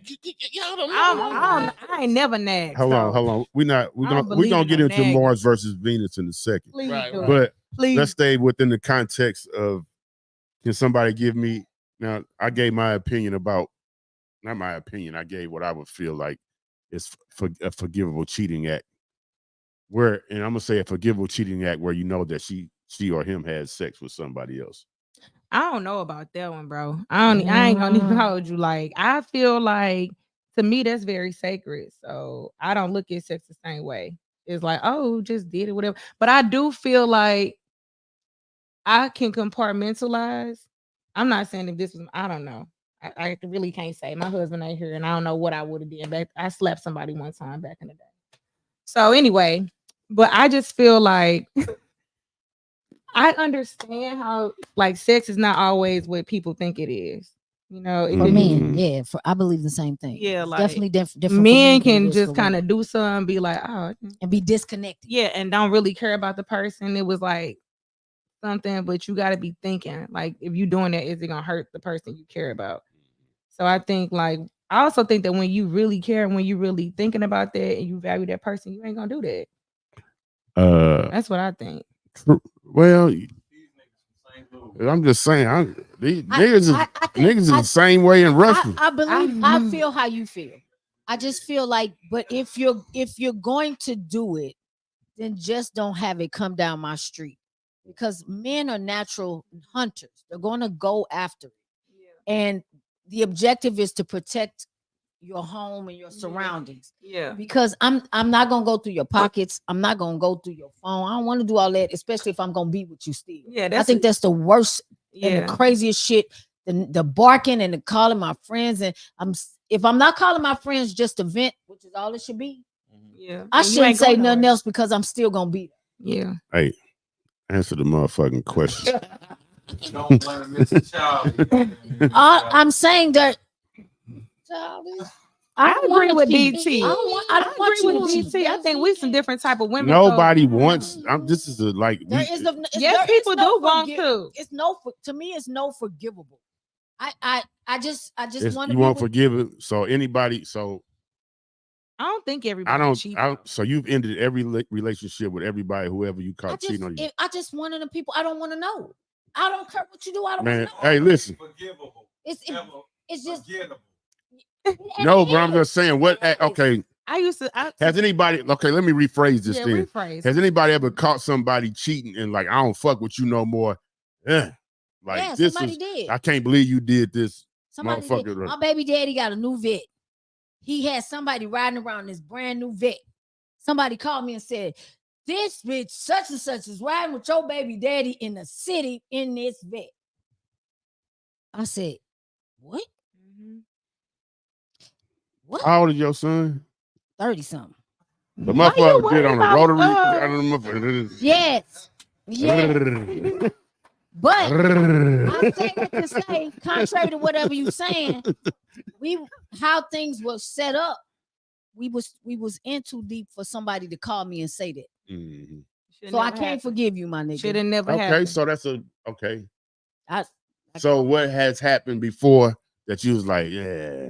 Y'all don't know. I ain't never nagged. Hold on. We're gonna get into Mars versus Venus in a second. Right. But let's stay within the context of, can somebody give me, now I gave my opinion about, not my opinion, I gave what I would feel like is a forgivable cheating act. And I'm gonna say a forgivable cheating act where you know that she or him had sex with somebody else. I don't know about that one, bro. I ain't gonna even hold you. Like, I feel like, to me, that's very sacred. So I don't look at sex the same way. It's like, oh, just did it, whatever. But I do feel like I can compartmentalize. I'm not saying if this was, I don't know. I really can't say. My husband ain't here, and I don't know what I would have done. I slapped somebody one time back in the day. So anyway, but I just feel like I understand how, like, sex is not always what people think it is. You know, for men, I believe the same thing. Yeah, like, definitely different. Men can just kind of do something, be like, oh, and be disconnected. Yeah, and don't really care about the person. It was like something, but you got to be thinking, like, if you're doing that, is it gonna hurt the person you care about? So I think, like, I also think that when you really care and when you really thinking about that and you value that person, you ain't gonna do that. That's what I think. Well, I'm just saying, these niggas is the same way in wrestling. I believe. I feel how you feel. I just feel like, but if you're going to do it, then just don't have it come down my street, because men are natural hunters. They're going to go after it, and the objective is to protect your home and your surroundings. Yeah. Because I'm not gonna go through your pockets. I'm not gonna go through your phone. I don't want to do all that, especially if I'm gonna be with you still. Yeah, I think that's the worst and yeah. the craziest shit. The barking and the calling my friends, and if I'm not calling my friends just to vent, which is all it should be. Yeah, I shouldn't say nothing else because I'm still gonna be there. Yeah. Hey, answer the motherfucking question. Don't blame Mr. Charlie. I'm saying that. I agree with DT. I don't want agree you with to DT. I think we some different type of women. Nobody wants. This is a like. Yes, people do want to. It's to me. It's no forgivable. I just want to. You won't forgive it. So anybody. So I don't think everybody. So you've ended every relationship with everybody, whoever you caught cheating on you. I just one of the people. I don't want to know. I don't care what you do. I don't Man, want to know. hey, listen. Forgivable. It's just. No, but I'm just saying. What? Okay. Has anybody? Okay, let me rephrase this thing. Has anybody ever caught somebody cheating and like, I don't fuck with you no more? Like this somebody did. I can't believe you did this. Somebody did. My baby daddy got a new vet. He had somebody riding around this brand new vet. Somebody called me and said, "This bitch such and such is riding with your baby daddy in the city in this vet." I said, "What? What? How old is your son? 30-something. The motherfucker did on a rotary. Yes. But I'm saying it to say, contrary to whatever you saying, how things were set up, we was in too deep for somebody to call me and say that. Mm-hmm. So I can't forgive you, my nigga. Should have never happened. Okay, so that's okay. So what has happened before that you was like, yeah.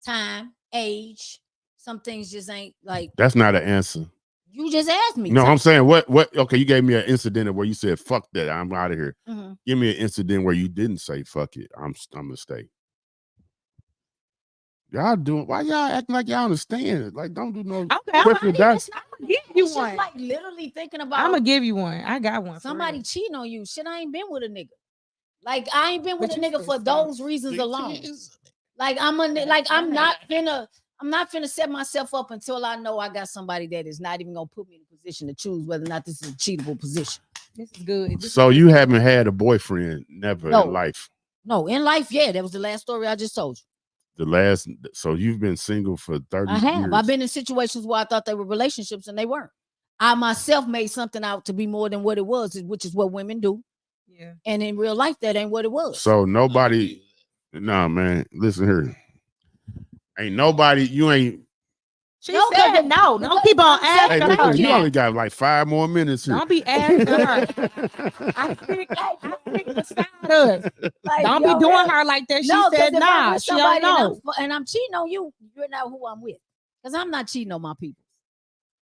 Time, age, some things just ain't like. That's not an answer. You just asked me. No, I'm saying what? Okay, you gave me an incident where you said, "Fuck that, I'm out of here." Mm-hmm. Give me an incident where you didn't say, "Fuck it, I'm gonna stay." Y'all doing? Why y'all acting like y'all understand? Like, don't do no. Okay, I'm gonna give you one. Like literally thinking about. I'm gonna give you one. I got one. Somebody cheating on you. Shit, I ain't been with a nigga. Like I ain't been with a nigga for those reasons alone. Like I'm not finna set myself up until I know I got somebody that is not even gonna put me in a position to choose whether or not this is a cheatable position. This is good. So you haven't had a boyfriend never in life? No, in life, yeah. That was the last story I just told you. So you've been single for 30 years. I have. I've been in situations where I thought they were relationships and they weren't. I myself made something out to be more than what it was, which is what women do. Yeah. And in real life, that ain't what it was. So nobody. Nah, man. Listen here. Ain't nobody. You ain't. She said no. Don't keep on asking her. Listen, you only got like 5 more minutes here. Don't be asking her. I think beside us. Like, don't be doing her like that. She said nah. She don't know. And I'm cheating on you. You're not who I'm with. Because I'm not cheating on my people.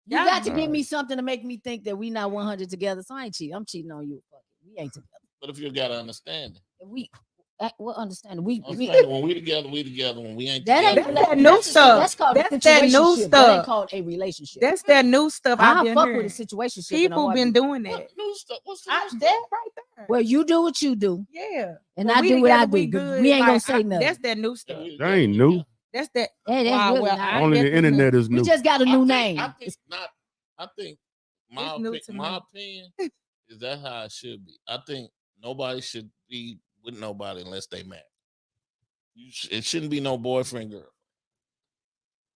You got to give me something to make me think that we not 100 together. So I ain't cheating. I'm cheating on you. We ain't together. But if you got to understand it. What understanding? When we together, when we ain't that together. Ain't that new stuff. That's called that new stuff. That ain't called a relationship. That's that new stuff. I fuck with a situation. People been doing that. What new stuff? What's the I'm dead right there. Well, you do what you do. Yeah. And I do what I do. We ain't gonna say nothing. That's that new stuff. That ain't new. That's that. That's really only the internet is new. We just got a new name. I think my opinion is that how it should be. I think nobody should be with nobody unless they married. It shouldn't be no boyfriend girl.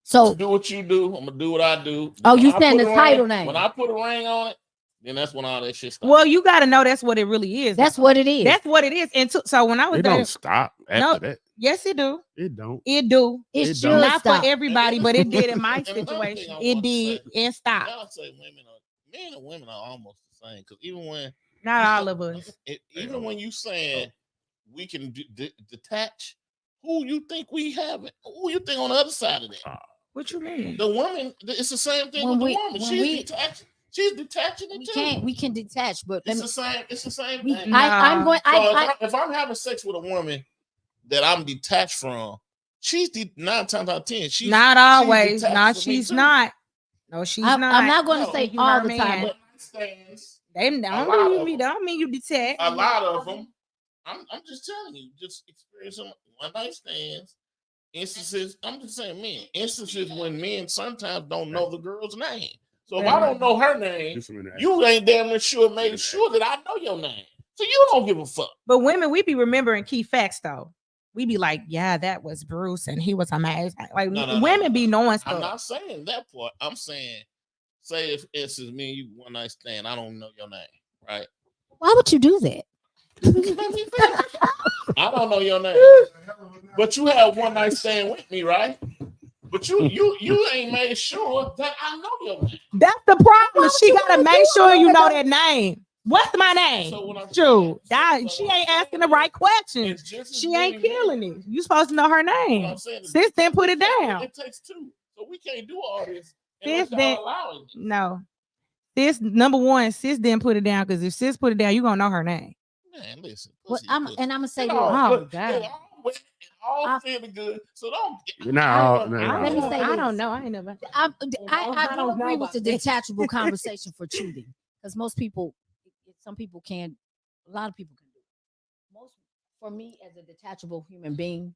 So do what you do. I'm gonna do what I do. Oh, you saying the title name? When I put a ring on it, then that's when all that shit starts. Well, you got to know that's what it really is. That's what it is. That's what it is. And so when I was there, don't stop after that. Yes, it do. It don't. It do. It should not stop. for everybody, but it did in my situation. It did and stop. Y'all say men and women are almost the same because even when not all of us, even when you saying we can detach, who you think we have? Who you think on the other side of that? What you mean? The woman, it's the same thing with the woman. She's detaching it too. We can detach, but it's the same thing. If I'm having sex with a woman that I'm detached from, she's 9 times out of 10. She's not always. No, she's not. No, she's not. I'm not going to say all the time. They don't mean you detach. A lot of them. I'm just telling you, just experiencing one night stands. instances. I'm just saying, men. Instances when men sometimes don't know the girl's name. So if I don't know her name, you ain't damn made sure that I know your name. So you don't give a fuck. But women, we be remembering key facts though. We be like, yeah, that was Bruce, and he was amazing. Like women be knowing stuff. I'm not saying that part. I'm saying, say if it's me and you one night stand, I don't know your name, right? Why would you do that? I don't know your name, but you had one night stand with me, right? But you ain't made sure that I know your name. That's the problem. She gotta make sure you know that name. What's my name? So True. She ain't asking the right questions. She ain't killing it. You supposed to know her name. Sis didn't put it down. It takes two, so we can't do all this. Sis didn't. No. Sis, number one, sis didn't put it down because if sis put it down, you gonna know her name. Man, listen. I'm gonna say this. Oh God. All feeling good, so don't. Let me say I this. don't know. I ain't never. I don't agree with the detachable conversation for cheating because some people can, a lot of people can do it. For me, as a detachable human being,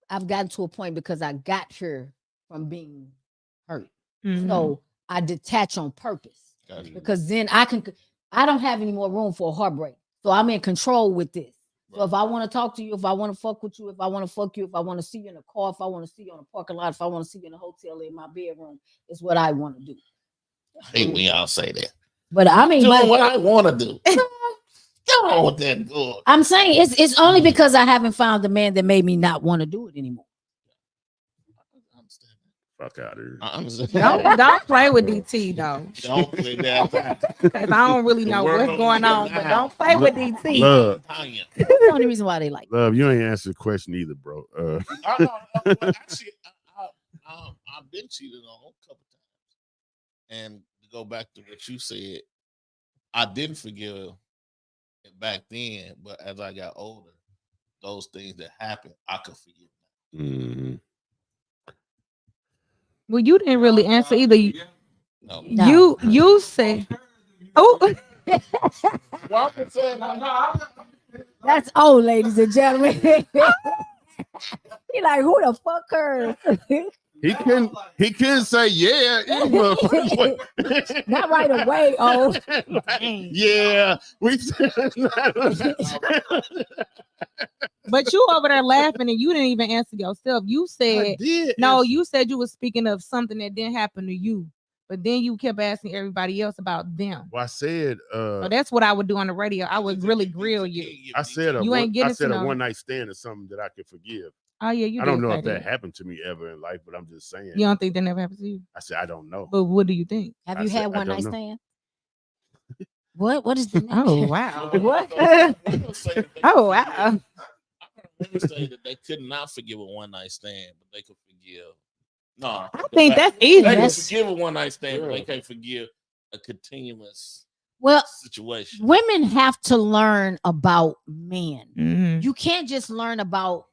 I've gotten to a point because I got here from being hurt. Mm-hmm. So I detach on purpose because then I don't have any more room for a heartbreak. So I'm in control with this. So if I want to talk to you, if I want to fuck with you, if I want to fuck you, if I want to see you in a car, if I want to see you on a parking lot, if I want to see you in a hotel, in my bedroom, is what I want to do. I hate when y'all say that. But I mean, doing what I want to do. Come on with that girl. I'm saying it's only because I haven't found the man that made me not want to do it anymore. Fuck out of here. Don't play with DT though. Don't play that. Because I don't really know what's going on, but don't play with DT. Love. That's the only reason why they like Love, you ain't answered the question either, bro. Actually, I've been cheated on a couple times. And to go back to what you said, I didn't forgive it back then, but as I got older, those things that happened, I could forgive them. Mm-hmm. Well, you didn't really answer either. No. You say, oh. That's old, ladies and gentlemen. He like, who the fuck her? He couldn't say yeah. Not right away. Oh, yeah. But you over there laughing and you didn't even answer yourself. You said you said you were speaking of something that didn't happen to you, but then you kept asking everybody else about them. Well, I said so that's what I would do on the radio. I would really grill you. I said a one night stand is something that I could forgive. Oh yeah, I don't know if that happened to me ever in life, but I'm just saying. You don't think that never happened to you? I said I don't know. But what do you think? Have you had one night stand? What is the name? Oh wow. What? Oh wow. Women say that they could not forgive a one night stand, but they could forgive. No, I think that's easy. They can forgive a one night stand, but they can't forgive a continuous situation. Women have to learn about men. Mm-hmm. You can't just learn about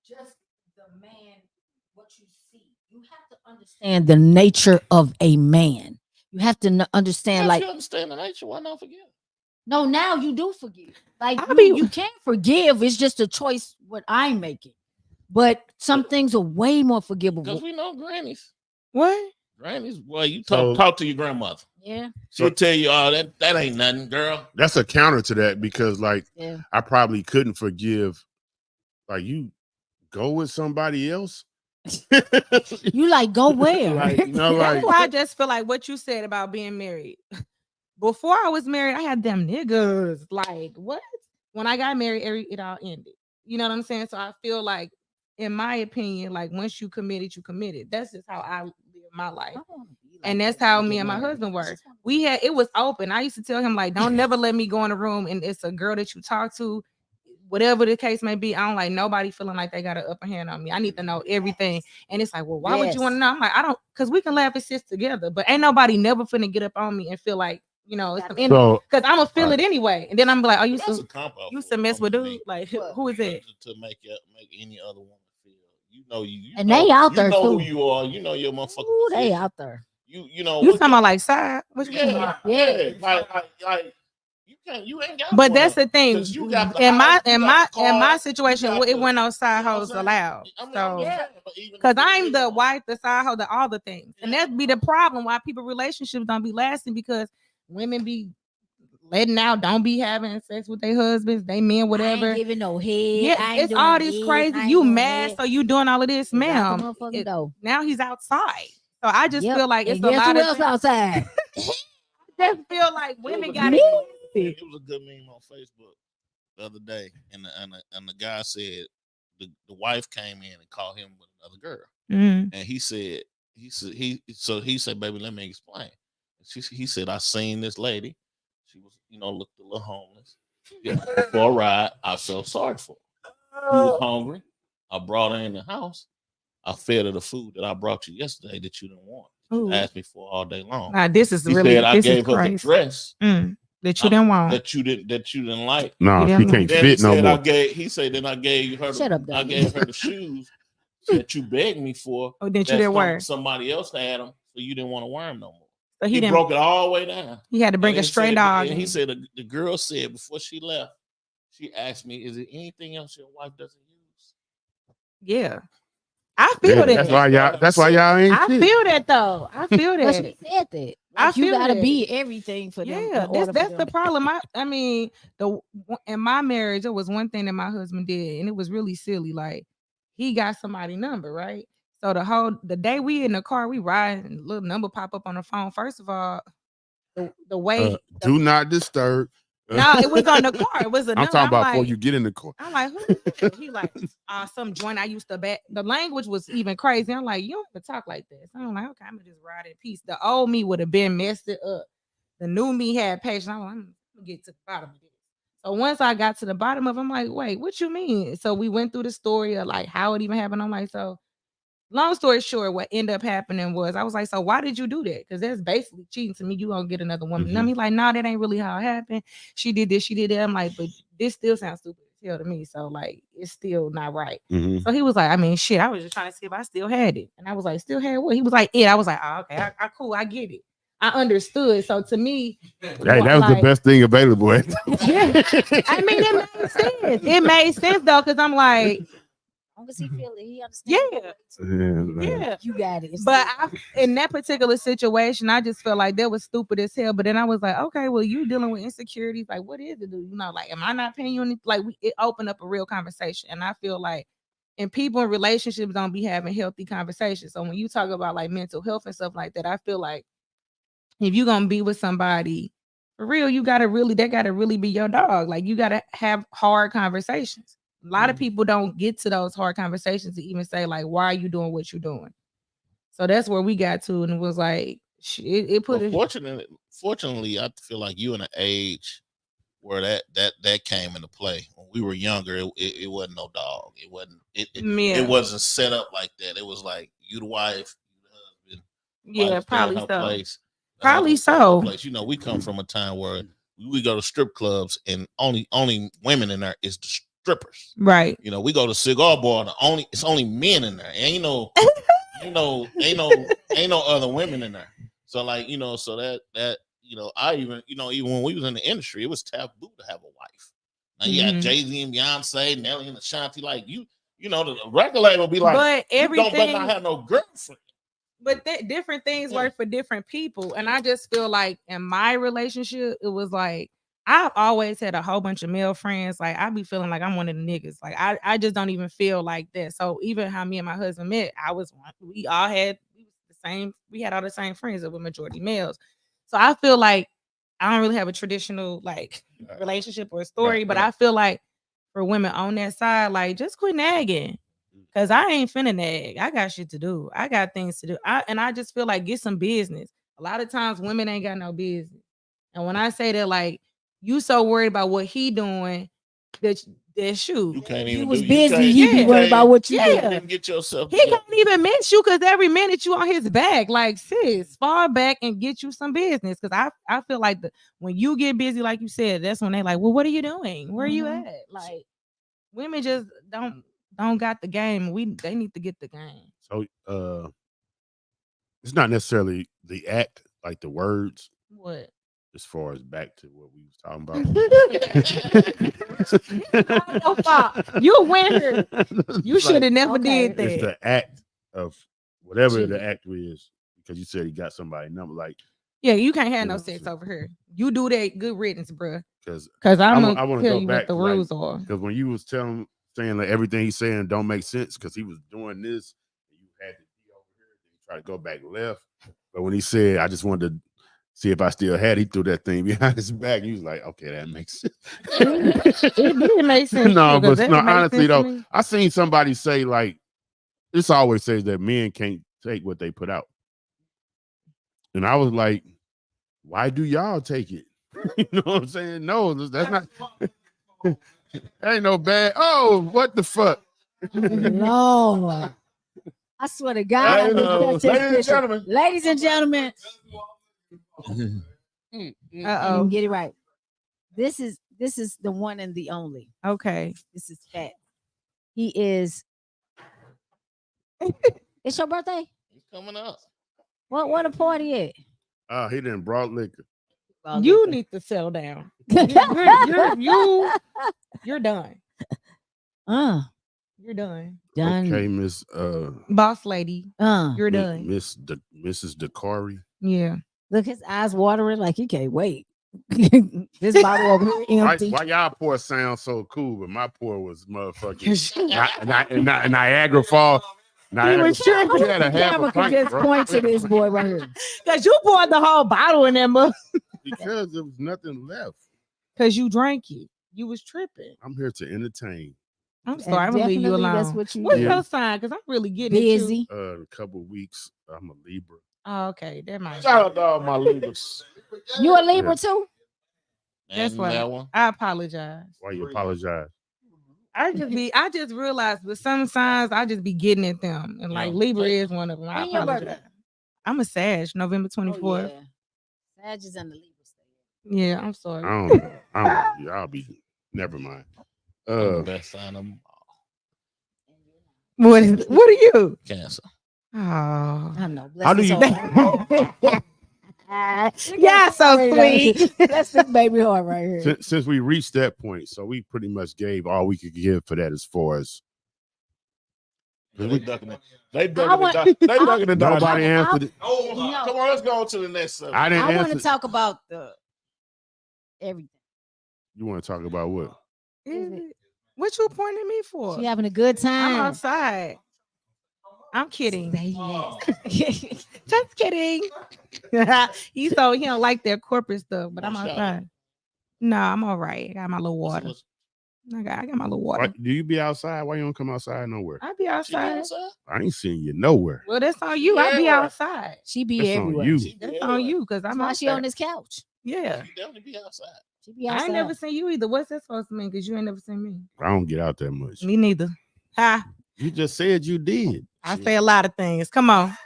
just the man, what you see. You have to understand the nature of a man. You have to understand, if you understand the nature, why not forgive? No, now you do forgive. Like you can't forgive. It's just a choice what I'm making. But some things are way more forgivable. Because we know grannies. What? Grannies, well, you talk to your grandmother. Yeah. She'll tell you, oh, that ain't nothing, girl. That's a counter to that because I probably couldn't forgive. Like, you go with somebody else. You like go where? That's why I just feel like what you said about being married. Before I was married, I had them niggas. Like, what? When I got married, it all ended. You know what I'm saying? So I feel like, in my opinion, like once you committed, you committed. That's just how I live my life. And that's how me and my husband were. It was open. I used to tell him, like, don't never let me go in a room and it's a girl that you talk to, whatever the case may be. I don't like nobody feeling like they got an upper hand on me. I need to know everything. And it's like, well, why would you want to know? I'm like, I don't, because we can laugh and sit together, but ain't nobody never finna get up on me and feel like, you know, it's some because I'm gonna feel it anyway. And then I'm like, oh, you used to mess with dude? Like, who is it? To make any other woman feel, you know, and they out there too. Who you are, you know your motherfucker. Ooh, they out there. You know. You talking about like side? What you yeah. Like you You ain't got. But that's the thing. You got the in house, my situation, it went on side hoes allowed. So, because I'm the wife, the side hoe, all the things, and that be the problem why people relationships don't be lasting because women be letting out, don't be having sex with their husbands, they men, whatever. I ain't giving no head. Yeah, it's all this crazy. You mad, so you doing all of this, ma'am. Now he's outside. So I just feel like it's a lot of outside. I just feel like women got it. It was a good meme on Facebook the other day, and the guy said the wife came in and called him with another girl, and he said, baby, let me explain. He said, I seen this lady. She was, looked a little homeless. For a ride, I felt sorry for her. She was hungry. I brought her in the house. I fed her the food that I brought you yesterday that you didn't want. You asked me for all day long. Now this is he really. Said, I gave her the dress that you didn't want. That you didn't like. No, she can't fit no more. He said, then I gave her. I gave her the shoes that you begged me for. Oh, that you didn't wear. Somebody else had them, so you didn't want to wear them no more. So he broke it all the way down. He had to bring a stray dog. And he said the girl said before she left, she asked me, "Is there anything else your wife doesn't use?" Yeah. I feel that. That's why y'all ain't. I feel that though. I feel that. She said that. Like, you gotta be everything for them. Yeah, that's the problem. I mean, in my marriage, there was one thing that my husband did, and it was really silly. Like, he got somebody's number, right? So the day we in the car, we ride, and a little number pop up on the phone. First of all, the way do not disturb. No, it was on the car. It was a I'm talking about before you get in the car. I'm like, who? He like, some joint I used to bet. The language was even crazy. I'm like, you don't have to talk like this. I'm like, okay, I'm gonna just ride in peace. The old me would have been messed it up. The new me had patience. I'm like, I'm gonna get to the bottom of this. So once I got to the bottom of it, I'm like, wait, what you mean? So we went through the story of like how it even happened. I'm like, so long story short, what ended up happening was I was like, so why did you do that? Because that's basically cheating to me. You gonna get another woman. And he's like, no, that ain't really how it happened. She did this, she did that. I'm like, but this still sounds stupid as hell to me. So like, it's still not right. So he was like, I mean, shit, I was just trying to see if I still had it. And I was like, still had what? He was like, yeah. I was like, oh, okay, I cool, I get it. I understood. So to me, that was the best thing available. Yeah, I mean, it made sense. It made sense though, because I'm like, long as he feel it, he understands. Yeah. You got it. But in that particular situation, I just felt like that was stupid as hell. But then I was like, okay, well, you dealing with insecurities. Like, what is it? Like, am I not paying you any? Like, it opened up a real conversation. And I feel like, and people in relationships don't be having healthy conversations. So when you talk about like mental health and stuff like that, I feel like if you're gonna be with somebody for real, that gotta really be your dog. Like, you gotta have hard conversations. A lot of people don't get to those hard conversations to even say, like, why are you doing what you're doing? So that's where we got to, and it was like, it put fortunately, I feel like you in an age where that came into play. When we were younger, it wasn't no dog. It wasn't set up like that. It was like, you the wife, you the husband. Yeah, probably so. Place, probably so. Place. We come from a time where we go to strip clubs and only women in there is the strippers, right? We go to cigar bar. It's only men in there. Ain't no other women in there. So like so that I even when we was in the industry, it was taboo to have a wife. Now you got Jay-Z and Beyonce, Nelly and Ashanti. Like the record label be like, but everything, you don't better not have no girlfriend. But different things work for different people, and I just feel like in my relationship, it was like, I've always had a whole bunch of male friends. Like, I be feeling like I'm one of the niggas. Like, I just don't even feel like that. So even how me and my husband met, we had all the same friends that were majority males. So I feel like I don't really have a traditional like relationship or a story, but I feel like for women on that side, like, just quit nagging. Cause I ain't finna nag. I got shit to do. I got things to do. I just feel like, get some business. A lot of times women ain't got no business. And when I say that, like, you so worried about what he doing that shoot. You can't even. You was busy. You be worried about what you did. Get yourself. He can't even miss you because every minute you on his back. Like, sis, fall back and get you some business. Because I feel like when you get busy, like you said, that's when they like, well, what are you doing? Where are you at? Like, women just don't got the game. They need to get the game. So it's not necessarily the act, like the words. What? as far as back to what we was talking about. You a winner. You should have never did that. It's the act of whatever the act is, because you said he got somebody number. Like, yeah, you can't have no sex over here. You do that, good riddance, bro. Because I want to tell go you back what the rules are. Because when you was saying like everything he's saying don't make sense because he was doing this, you had to be over here, then you try to go back left. But when he said, I just wanted to see if I still had, he threw that thing behind his back. He was like, okay, that makes sense. It didn't make sense. No, but no, honestly though, I seen somebody say like, this always says that men can't take what they put out. And I was like, why do y'all take it? You know what I'm saying? No, that's not. Ain't no bad. Oh, what the fuck? Lord. I swear to God. Ladies and gentlemen. Uh-oh. Get it right. This is the one and the only. Okay. This is fat. He is. It's your birthday? He's coming up. What a party at? He didn't brought liquor. You need to settle down. You're done. You're done. Done. Okay, Miss Boss lady. You're done. Mrs. Dakari. Yeah. Look, his eyes watering like he can't wait. This bottle over here empty. Why y'all pour sound so cool, but my pour was motherfucking Niagara Falls. He was tripping. You had a half Camera a can pint, just bro. point to this boy right here. Because you poured the whole bottle in that mug. Because there was nothing left. Because you drank it. You was tripping. I'm here to entertain. I'm sorry. I'm going to leave you alone. That's what you What's do. your sign? Because I'm really getting busy. A couple of weeks. I'm a Libra. Oh, okay. That might Shout out to all my Libras. You a Libra too? That's why I apologize. Why you apologize? I just realized with some signs I just be getting at them. And like Libra is one of them. I apologize. I'm a Sag, November 24th. Oh, yeah. Sag is in the Libra state. Yeah, I'm sorry. I don't I'll be never mind. Best sign of them What all. are you? Cancer. Oh, I know. How do you yeah, so sweet. That's the baby heart right here. Since we reached that point, so we pretty much gave all we could give for that as far as They ducking it. They ducking it. Nobody answered it. Come on, let's go on to the next subject. I want to talk about everything. You want to talk about what? What you pointing at me for? She having a good time. I'm outside. I'm kidding. Yes. Just kidding. He don't like that corporate stuff, but I'm outside. No, I'm all right. I got my little water. I got my little water. Do you be outside? Why you don't come outside nowhere? I be outside. I ain't seeing you nowhere. Well, that's on you. I be outside. She be That's everywhere. on you. That's on you because I'm Why outside. she on this couch? Yeah. She definitely be outside. She be outside. I ain't never seen you either. What's that supposed to mean? Because you ain't never seen me. I don't get out that much. Me neither. Ha. You just said you did. I say a lot of things. Come on.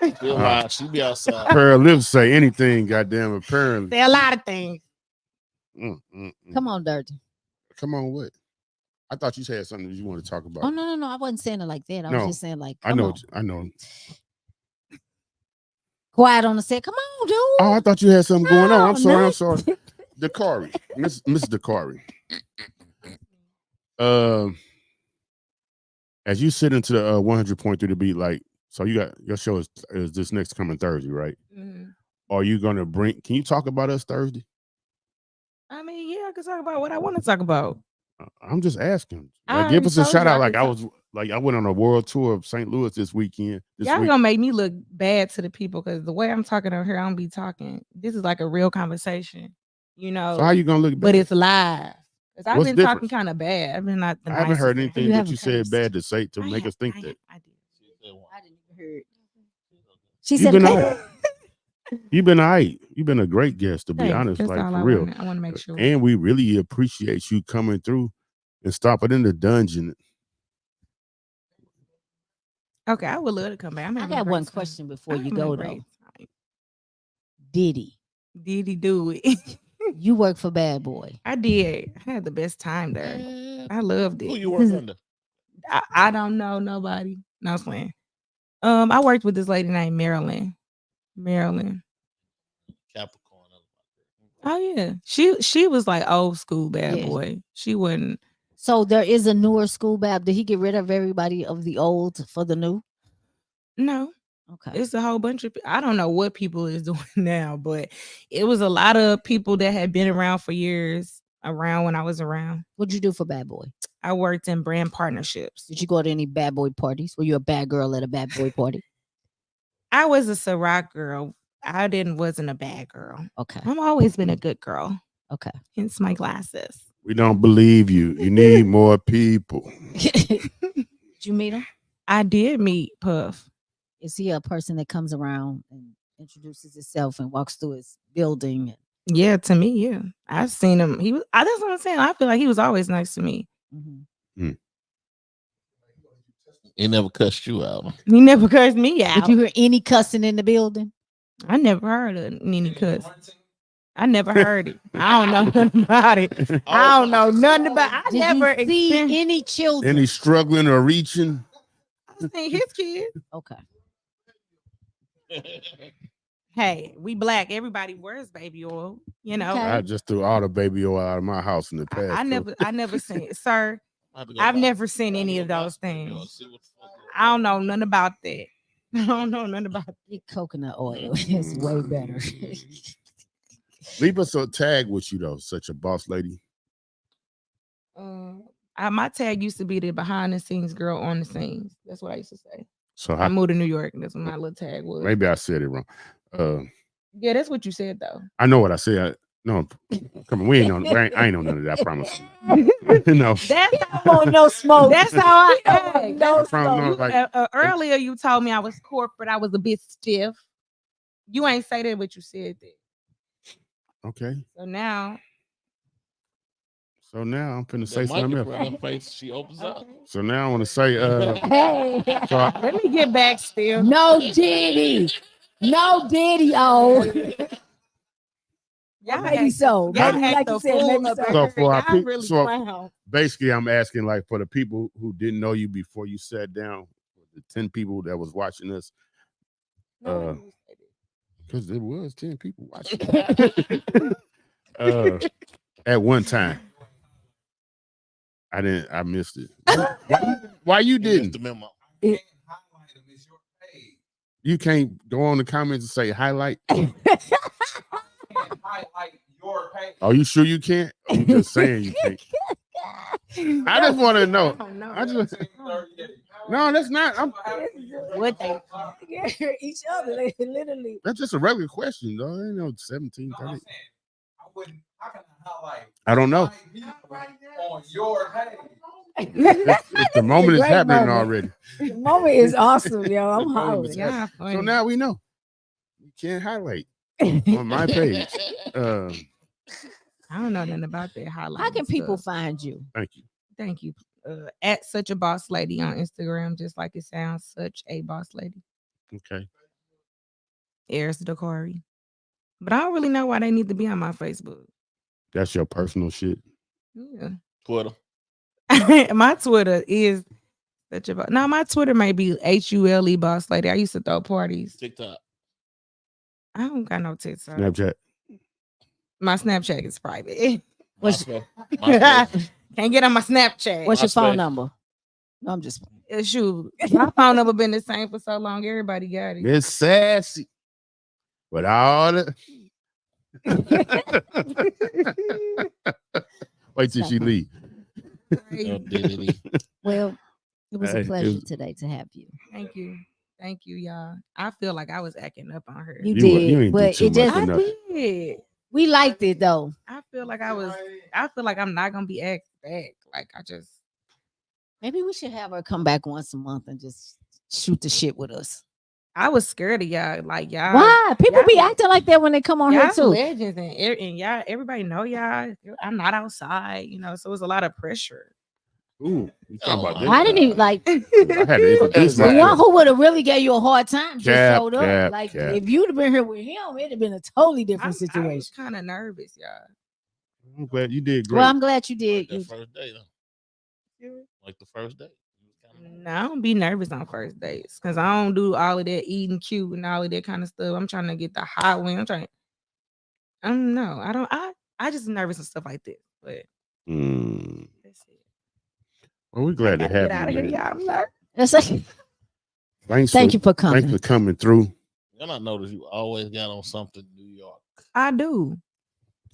She be outside. Pair of lips say anything, goddamn, apparently. Say a lot of things. Come on, Dirty. Come on, what? I thought you said something that you want to talk about. Oh, no. I wasn't saying it like that. I was just saying like, I know. Quiet on the set. Come on, dude. Oh, I thought you had something going on. I'm sorry. Dakari. Miss Dakari. As you sit into the 100.3 The Beat, like, so you got your show is this next coming Thursday, right? Mm-hmm. Are you gonna can you talk about us Thursday? I mean, yeah, I can talk about what I want to talk about. I'm just asking. I Like, give us a already shout out. told Like I went on a world tour of St. Louis this weekend. Y'all gonna make me look bad to the people because the way I'm talking over here, I don't be talking. This is like a real conversation, you know. So how you gonna look bad? But it's live. Because I've What's been different? talking kind of bad. I've been not. I haven't heard anything that you said cursed. bad to say to make us think that. I didn't even hear it. She said, You've been all right. You've been a great guest, to be honest, That's like all for I real. want to make sure. And we really appreciate you coming through and stopping in the dungeon. Okay, I would love to come back. I got one question before you go though. Diddy do it. You work for Bad Boy. I did. I had the best time there. I loved it. Who you work under? I don't know nobody. No, I was playing. I worked with this lady named Marilyn. Capricorn. Oh yeah, she was like old school bad Yeah. boy. She wouldn't. So there is a newer school Bab. Did he get rid of everybody of the old for the new? No, Okay. it's a whole bunch of. I don't know what people is doing now, but it was a lot of people that had been around for years. Around when I was around, What'd you do for Bad Boy? I worked in brand partnerships. Did you go to any bad boy parties? Were you a bad girl at a bad boy party? I was a Ciroc girl. Wasn't a bad girl. Okay. I've always been a good girl. Okay. Hence my glasses. We don't believe you. You need more people. Did you meet him? I did meet Puff. Is he a person that comes around and introduces himself and walks through his building? Yeah, to me, yeah. I've seen him. That's what I'm saying. I feel like he was always nice to me. Mm-hmm. He never cussed you out. He never cursed me out. Did you hear any cussing in the building? I never heard of Nene cuss. I never heard it. I don't know nothing about it. I don't know nothing about it. I Did never you see experienced any children? Any struggling or reaching? I seen his kids. Okay. Hey, we black. Everybody wears baby oil. You know. Okay. I just threw all the baby oil out of my house in the past. I never seen, sir. I've never seen any of those things. I don't know nothing about that. I don't know nothing about that. Get coconut oil. It's way better. Leave us a tag with you though, such a boss lady. My tag used to be the behind the scenes girl on the scenes. That's what I used to say. So I moved to New York. That's what my little tag was. Maybe I said it wrong. Yeah, that's what you said though. I know what I said. No, come on, I ain't on none of that. I promise. No. That's I want no smoke. That's how I act. No smoke. Earlier you told me I was corporate. I was a bit stiff. You ain't say that, but you said that. Okay. So now I'm finna say something else. Her face, she opens up. So now I want to say, let me get back still. No Diddy. No Diddy. Oh. Y'all Maybe so. Y'all Maybe act like the you said, fool maybe up so. here. So for our Y'all people, really clown. basically, I'm asking like for the people who didn't know you before you sat down, the 10 people that was watching us, because there was 10 people watching. At one time. I missed it. Why you didn't? The memo. You can't go on the comments and say highlight. Highlight your page. Are you sure you can't? I'm just saying you can't. I just want to know. I just no, that's not. What they Each other, they literally. That's just a regular question, though. I ain't no 17, 30. I wouldn't. How can I highlight? I don't know. On your page. It's the moment is Great happening moment. already. The moment is awesome, yo. I'm hollering. Yeah, So now we know. You can't highlight on my page. I don't know nothing about that highlight. How can people find you? Thank you. Thank you. At Such a Boss Lady on Instagram, just like it sounds, Such a Boss Lady. Okay. Airs Decori. But I don't really know why they need to be on my Facebook. That's your personal shit. Yeah. Twitter. My Twitter is Such a Boss. No, my Twitter might be HULE Boss Lady. I used to throw parties. TikTok. I don't got no TikTok. Snapchat. My Snapchat is private. MySpace. Can't get on my Snapchat. What's your MySpace. phone number? No, I'm just. Shoot, my phone number been the same for so long. Everybody got it. It's sassy. But all the wait till she leave. Well, it was Hey, a it pleasure was- today to have you. Thank you, y'all. I feel like I was acting up on her. You You did, ain't do but too it much just of nothing. did. we liked it though. I feel like I'm not gonna be asked back. Like Maybe we should have her come back once a month and just shoot the shit with us. I was scared of y'all. Like y'all. Why? People be y'all- acting like that when they come on here Y'all too. legends and y'all. Everybody know y'all. I'm not outside, so it's a lot of pressure. Ooh, you talking about this? Why didn't he like I had to introduce the one myself. who would have really gave you a hard time just Cap, showed up? cap, Like cap. if you'd have been here with him, it'd have been a totally I different was situation. kind of nervous, y'all. I'm glad you did great. Well, I'm glad you did. Like that first day, though. Like the first day. No, I don't be nervous on first dates because I don't do all of that eating cute and all of that kind of stuff. I'm trying to get the hot wing. I'm trying. No, I don't. I just nervous and stuff like this. But that's it. Well, we're glad to have Get out you, of here, man. y'all. I'm nervous. That's like, thank you for coming. Thanks for coming through. And I noticed you always got on something New York. I do.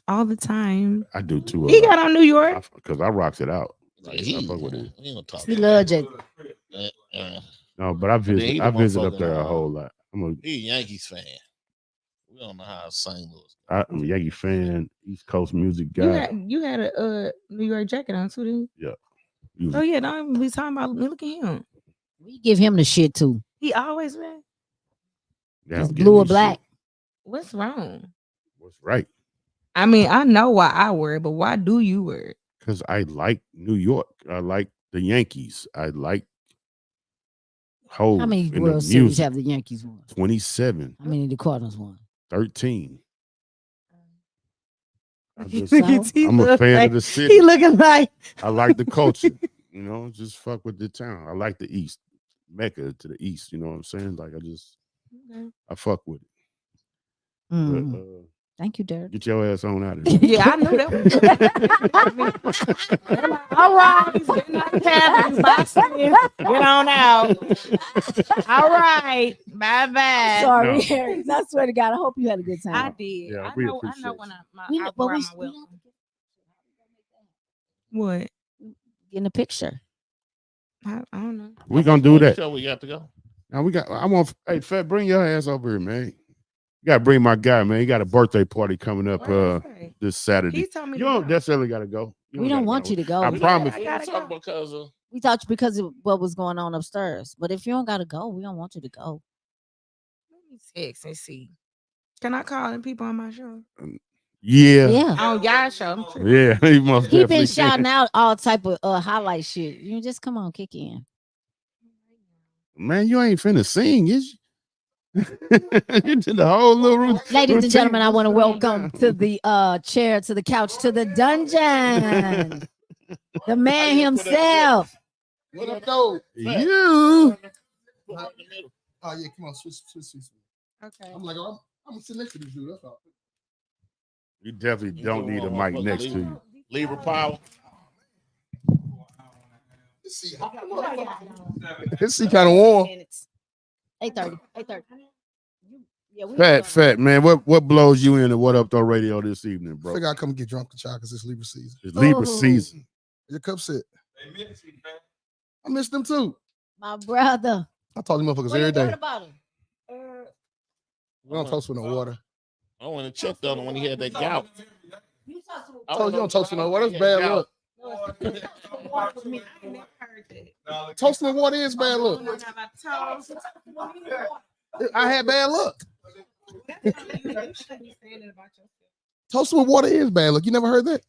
All the time. I do too. He got on New York. Because I rocks it out. Like, I fuck with it. He don't talk. He love Jay. No, but I visit. he I the visit up motherfucker, there a whole lot. He a Yankees fan. We don't know how St. Louis. I'm a Yankee fan, East Coast music guy. You had a New York jacket on too, didn't you? Yeah. Oh yeah, don't even be talking about. Look at him. We give him the shit too. He always been. Damn, Blue or black. What's wrong? What's right? I mean, I know why I wear it, but why do you wear it? Because I like New York. I like the Yankees. I like How many World Series have the Yankees won? 27. How many the Cardinals won? 13. I'm Look a fan like, of the city. He looking like I like the culture. Just fuck with the town. I like the East. Mecca to the East. You know what I'm saying? Like I fuck with it. But, thank you, Derek. get your ass on out of here. yeah, I knew that. All right, get on out. All right, bye bye. Sorry, No. Harry. I swear to God, I hope you had a good time. I did. Yeah, I we know appreciate when We- I but brought we- my we welcome. What? Get in a picture. I don't know. We gonna do that. Show we got to go. Now hey, Fed, bring your ass over here, man. You gotta bring my guy, man. He got a birthday party coming up this Saturday. He told me You don't necessarily gotta go. We don't want you to go. I promise. I gotta go. Because of We thought because of what was going on upstairs. But if you don't gotta go, we don't want you to go. Let me text and see. Can I call them people on my show? Yeah. Yeah. On y'all show. Yeah. He most He definitely been can. shouting out all type of highlight shit. You just come on, kick in. Man, you ain't finna sing, is you? You did the whole little routine. Ladies and gentlemen, I want to welcome to the chair, to the couch, to the dungeon. The man himself. What up, though? You. Oh yeah, come on, switch. Okay. I'm like, I'm gonna sit next to this dude. That's all. You definitely don't need a mic next to you. Libra power. Let's see. It's kind of warm. 8:30. 8:30. Yeah, Fat, man. What blows you into What Up Doe Radio this evening, I bro? figure I'll come get drunk with y'all because it's Libra season. It's Libra Ooh. season. Your cup set. I missed them too. My brother. I talk to motherfuckers What you every doing day. about him? We don't toast with no water. I went and checked on him when he had that gout. You talk to him. Oh, you don't toast with no water. That's bad luck. Toasting with water is bad luck. I had bad luck. Toasting with water is bad luck. You never heard that?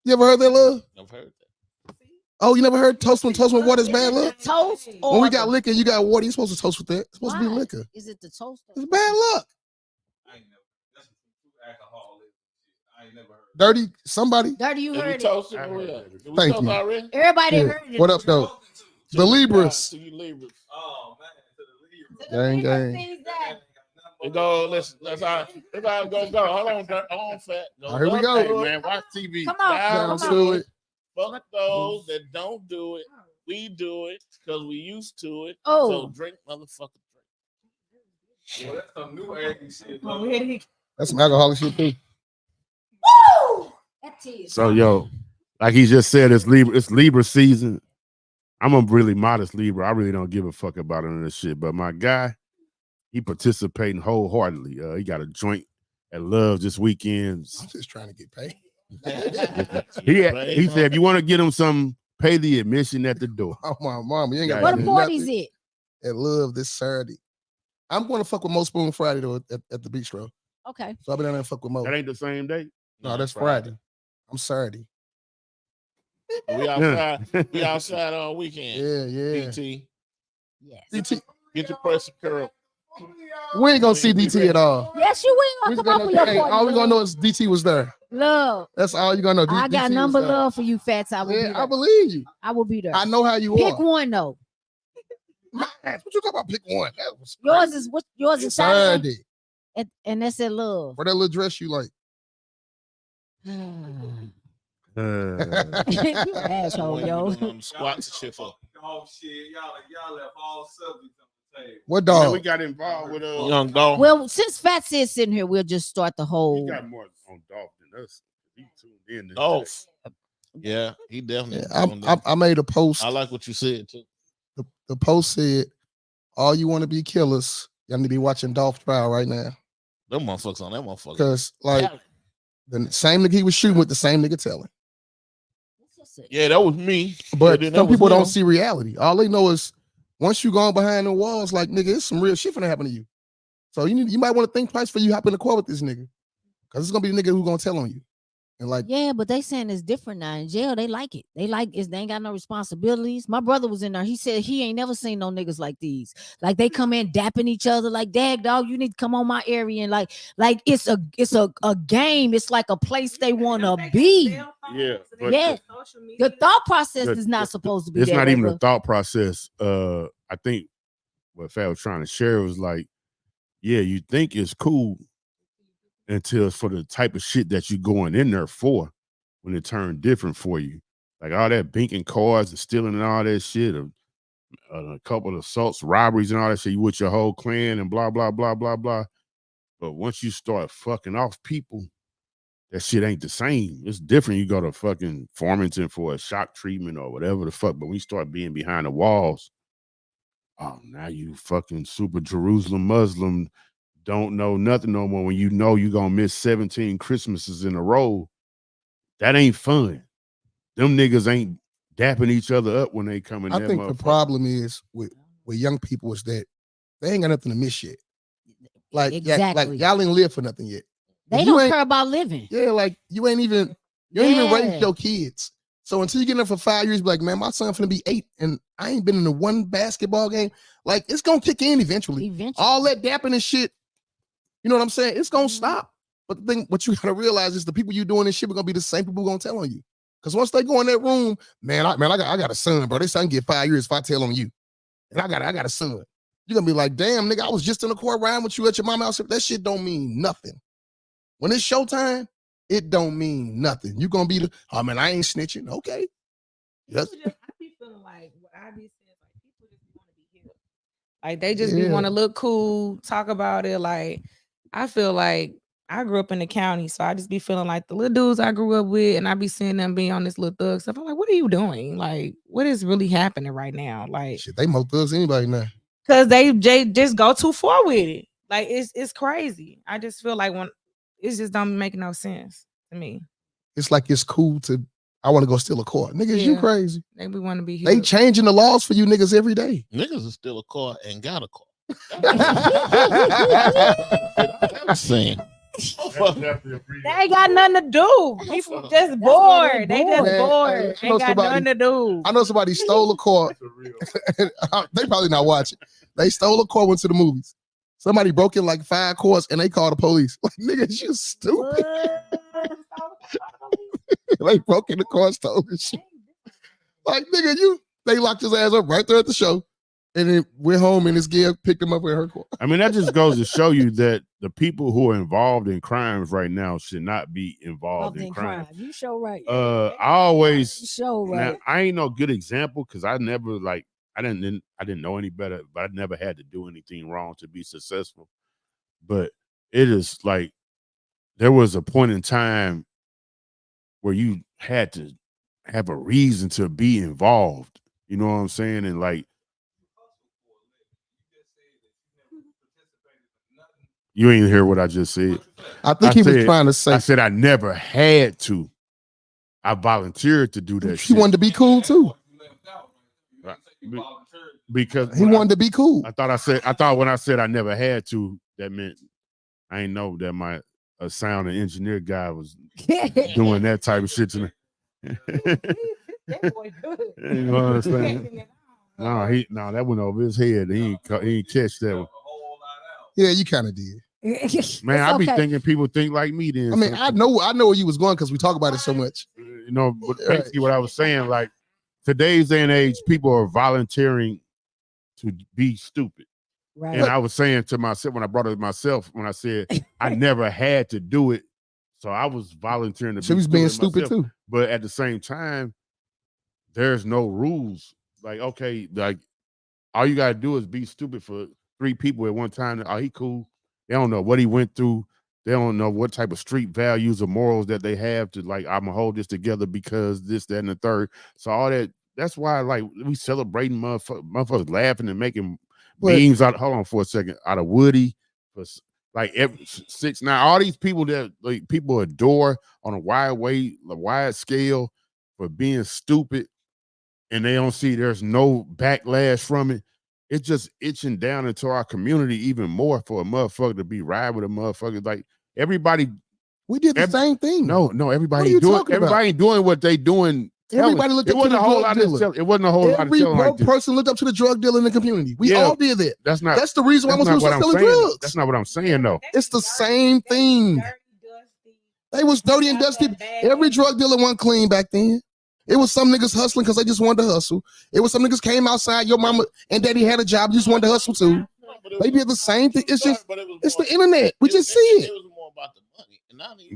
You ever heard that, love? I've heard that. Oh, you never heard toasting with water is bad luck? Toast or When we got liquor, you got water. You're supposed to toast with that. It's supposed to be Why? liquor. Is it the toast? It's bad luck. I ain't never. That's alcohol. I ain't never heard. Dirty somebody. Dirty, you Did we heard it. toast it I heard already? that. Did we Thank toast you. already? Everybody Yeah. heard it. What up, though? The Libras. To you Libras. Oh man, to the Libra. Gang, gang. We go. That's how it's gonna go. Hold on, Fat. All right, here we go. Hey, man, watch TV. Come on, Down come to it. Fuck those that don't do it. We do it because we used to it. Oh. So drink, motherfucker, drink. Well, that's some new age shit. That's some alcoholic shit too. Woo! That is. So yo, like he just said, it's Libra season. I'm a really modest Libra. I really don't give a fuck about none of this shit. But my guy, he participating wholeheartedly. He got a joint at Love this weekend. I'm just trying to get paid. He said if you want to get him some, pay the admission at the door. Oh my mama, you ain't got What to do party's nothing. it? At Love this Saturday. I'm going to fuck with Mo Spoon Friday though at the bistro. Okay. So I'll be down there and fuck with Mo. That ain't the same day. No, that's Friday. I'm Saturday. We outside. We outside all weekend. Yeah. DT, Yes. DT. get your press curl. We ain't gonna see DT at all. Yes, you ain't gonna come up for your Hey, party. all we gonna know is DT was there. Love. That's all you gonna know. I got DT number was there. love for you, Fats. I will be Yeah, I there. believe you. I will be there. I know how you Pick are. one though. What you talking about? Pick one. That was Yours is what? Yours is Saturday. Saturday. And that's that love. Or that little dress you like. You asshole, yo. Squats and shit for. Oh shit, y'all left all subjects on the table. What Yeah, dog? we got involved with Young dog. Well, since Fat is sitting here, we'll just start the He whole. got more on Dolph than us. He tuned in. this Dolph. Yeah, he definitely. I made a post. I like what you said too. The post said, "All you want to be killers, y'all need to be watching Dolph trial right now." Them motherfuckers on that motherfucker. Because like the same nigga he was shooting with, the same nigga telling. Yeah, that was me. But Yeah, that some was people him. don't see reality. All they know is once you gone behind the walls, like nigga, it's some real shit finna happen to you. So you might want to think twice before you hop in the car with this nigga, because it's gonna be the nigga who gonna tell on you. And like, yeah, but they saying it's different now. In jail, they like it. They like it. They ain't got no responsibilities. My brother was in there. He said he ain't never seen no niggas like these. Like they come in dapping each other. Like, dag dog, you need to come on my area. And like it's a game. It's like a place they want to be. Yeah, but Yeah. The thought process is not supposed to be. It's that not way, even but a thought process. I think what Fat was trying to share was like, yeah, you think it's cool until it's for the type of shit that you going in there for, when it turned different for you. Like all that binking cars and stealing and all that shit, a couple of assaults, robberies and all that shit, you with your whole clan and blah, blah, blah, blah, blah. But once you start fucking off people, that shit ain't the same. It's different. You go to fucking Farmington for a shock treatment or whatever the fuck, but when you start being behind the walls, oh, now you fucking super Jerusalem Muslim, don't know nothing no more when you know you're going to miss 17 Christmases in a row. That ain't fun. Them niggas ain't dapping each other up when they come in. I think the problem is with young people is that they ain't got nothing to miss yet. Like, exactly. like y'all ain't live for nothing yet. They don't care about living. Yeah, like you ain't even raised your kids. So until you get in there for 5 years, be like, man, my son finna be 8 and I ain't been in the one basketball game. Like, it's gonna kick in eventually. All that dapping and shit, you know what I'm saying? It's gonna stop. But the thing, what you gotta realize is the people you doing this shit are gonna be the same people who gonna tell on you. Because once they go in that room, I got a son, bro. This son get 5 years if I tell on you. And I got a son. You're gonna be like, damn, nigga, I was just in the court riding with you at your mama's house. That shit don't mean nothing. When it's showtime, it don't mean nothing. You're gonna be I ain't snitching. Okay. Yes. I be feeling like what I be saying, like people just want to be healed. Like they just be want to look cool, talk about it. Like I feel like I grew up in the county, so I just be feeling like the little dudes I grew up with, and I be seeing them be on this little thug stuff. I'm like, what are you doing? Like, what is really happening right now? Like, shit, they more thugs than anybody now. Cause they just go too far with it. Like it's crazy. I just feel like when it just don't make no sense to me. It's like it's cool to I want to go steal a car. Niggas, you crazy. They want to be healed. They changing the laws for you niggas every day. Niggas is still a car and got a car. I'm saying. They ain't got nothing to do. People just bored. They just bored. They got nothing to do. I know somebody stole a car. They probably not watching. They stole a car, went to the movies. Somebody broke in like 5 cars and they called the police. Like, nigga, you stupid. They broke in the car, stole the shit. Like, nigga, they locked his ass up right there at the show. And then went home and his girl picked him up in her car. I mean, that just goes to show you that the people who are involved in crimes right now should not be involved in crime. You show right. I always show right. Now, I ain't no good example because I never I didn't know any better, but I never had to do anything wrong to be successful. But it is like there was a point in time where you had to have a reason to be involved. You know what I'm saying? And like, you ain't hear what I just said. I think he was trying to say. I said I never had to. I volunteered to do that. He wanted to be cool too. Right. Because he wanted to be cool. I thought when I said I never had to, that meant I ain't know that my sound and engineer guy was doing that type of shit to me. You know what I'm saying? No, that went over his head. He ain't catch that one. Yeah, you kind of did. Man, I be thinking people think like me then. I mean, I know where you was going because we talk about it so much. You know, but basically what I was saying, like today's day and age, people are volunteering to be stupid. Right. And I was saying to myself when I brought it myself, when I said I never had to do it, so I was volunteering to. She was being stupid too. But at the same time, there's no rules. Like, okay, like all you gotta do is be stupid for 3 people at one time. Oh, he cool. They don't know what he went through. They don't know what type of street values or morals that they have to, like, I'm gonna hold this together because this, that, and the third. So all that. That's why, like, we celebrating motherfuckers laughing and making memes out. Hold on for a second. Out of Woody, for like 6ix9ine, all these people that like people adore on a wide scale for being stupid, and they don't see there's no backlash from it. It's just itching down into our community even more for a motherfucker to be ride with a motherfucker. Like everybody, we did the same thing. No, everybody ain't doing what they doing. Everybody looked up to the drug dealer. It wasn't a whole lot of telling. Every broke person looked up to the drug dealer in the community. We all did that. That's the reason why most people start selling drugs. That's not what I'm saying, though. It's the same thing. They was dirty and dusty. Every drug dealer wasn't clean back then. It was some niggas hustling because they just wanted to hustle. It was some niggas came outside. Your mama and daddy had a job. You just wanted to hustle too. They did the same thing. It's just, it's the internet. We just see it. It was more about the money. And now these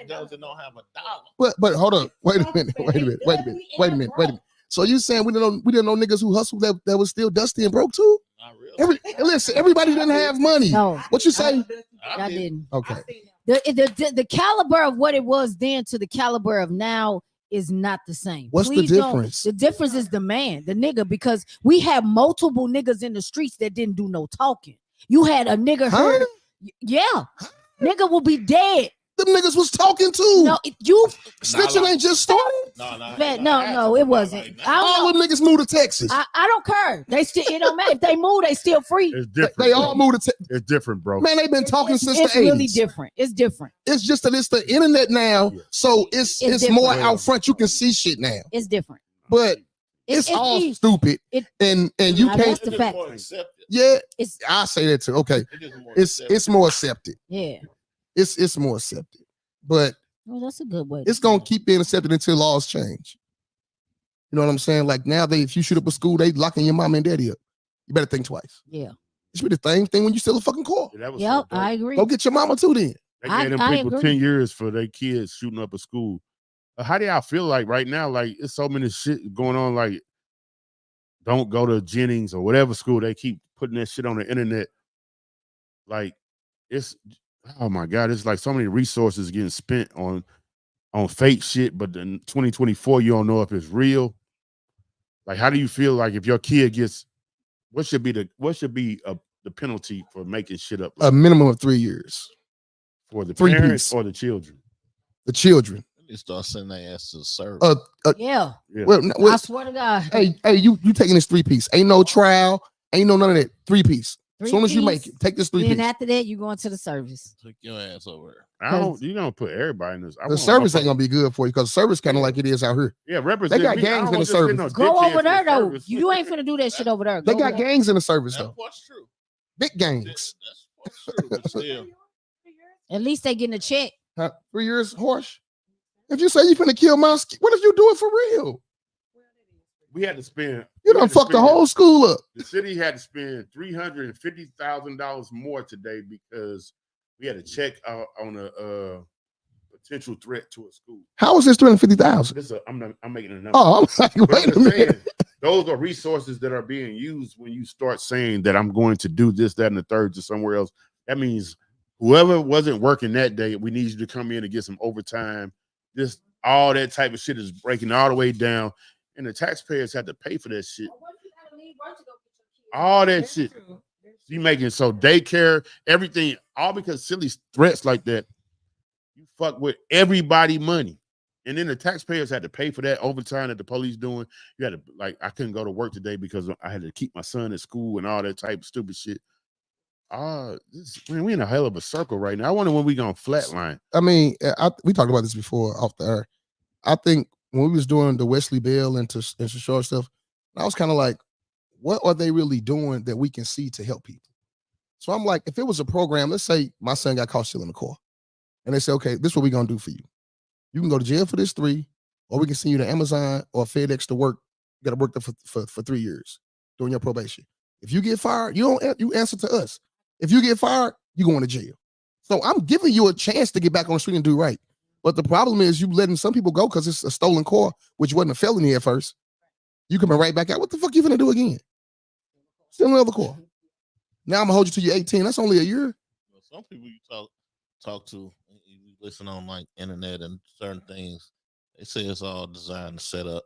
those that don't have a dollar. But hold on. Wait a minute. So you saying we didn't know niggas who hustled that was still dusty and broke too? Not really. Listen, everybody didn't have money. No. What you say? I didn't. Okay. The caliber of what it was then to the caliber of now is not the same. What's the difference? The difference is the man, the nigga, because we had multiple niggas in the streets that didn't do no talking. You had a nigga heard, nigga will be dead. Them niggas was talking too. No, snitching ain't just started. No, it wasn't. All them niggas moved to Texas. I don't care. They still, it don't matter if they move, they still free. It's different. They all moved to Texas. It's different, bro. Man, they've been talking since the 80s. It's really different. It's different. It's just that it's the internet now, so it's more out front. You can see shit now. It's different. But it's all stupid. And you can't. That's the fact. Yeah, I say that too. Okay, it's more accepted. Yeah. It's more accepted, but that's a good way. It's gonna keep being accepted until laws change. You know what I'm saying? Like now, if you shoot up a school, they locking your mom and daddy up. You better think twice. Yeah, it should be the same thing when you steal a fucking car. Yep, I agree. Go get your mama too. Then they gave them people 10 years for their kids shooting up a school. How do y'all feel like right now? Like it's so many shit going on. Like don't go to Jennings or whatever school. They keep putting that shit on the internet. Like it's. Oh my God, it's like so many resources getting spent on fake shit, but in 2024, you don't know if it's real. Like, how do you feel like if your kid gets what should be the penalty for making shit up? A minimum of 3 years. For the parents or the children? The children. They start sending their ass to serve. Yeah. Well, I swear to God. Hey, you taking this 3-piece. Ain't no trial, ain't no none of that. 3-piece. As soon as you make it, take this 3-piece. Then after that, you going to the service. Take your ass over there. You're gonna put everybody in this. The service ain't gonna be good for you because service kind of like it is out here. Yeah, represent. They got gangs in the service. Go over there though. You ain't finna do that shit over there. They got gangs in the service though. That's true. Big gangs. That's true. But still. At least they getting a check. 3 years, horse. If you say you finna kill my, what if you do it for real? We had to spend. You done fucked the whole school up. The city had to spend $350,000 more today because we had to check out on a potential threat to a school. How is this $350,000? I'm making a number. Oh, I'm like, wait a minute. Those are resources that are being used when you start saying that I'm going to do this, that, and the third to somewhere else. That means whoever wasn't working that day, we need you to come in and get some overtime. All that type of shit is breaking all the way down. And the taxpayers had to pay for that shit. All that shit. You making so daycare, everything, all because silly threats like that. You fuck with everybody money. And then the taxpayers had to pay for that overtime that the police doing. You had to, I couldn't go to work today because I had to keep my son at school and all that type of stupid shit. We in a hell of a circle right now. I wonder when we gonna flatline. I mean, we talked about this before off the air. I think when we was doing the Wesley Bell and to short stuff, I was kind of like, what are they really doing that we can see to help people? So I'm like, if it was a program, let's say my son got caught stealing a car, and they say, okay, this is what we're gonna do for you. You can go to jail for this 3, or we can send you to Amazon or FedEx to work. You got to work there for 3 years during your probation. If you get fired, you answer to us. If you get fired, you going to jail. So I'm giving you a chance to get back on the street and do right. But the problem is you letting some people go because it's a stolen car, which wasn't a felony at first. You coming right back out. What the fuck you finna do again? Still another car. Now I'm gonna hold you till you're 18. That's only a year. Some people you talk to, you listen on like internet and certain things. They say it's all designed to set up.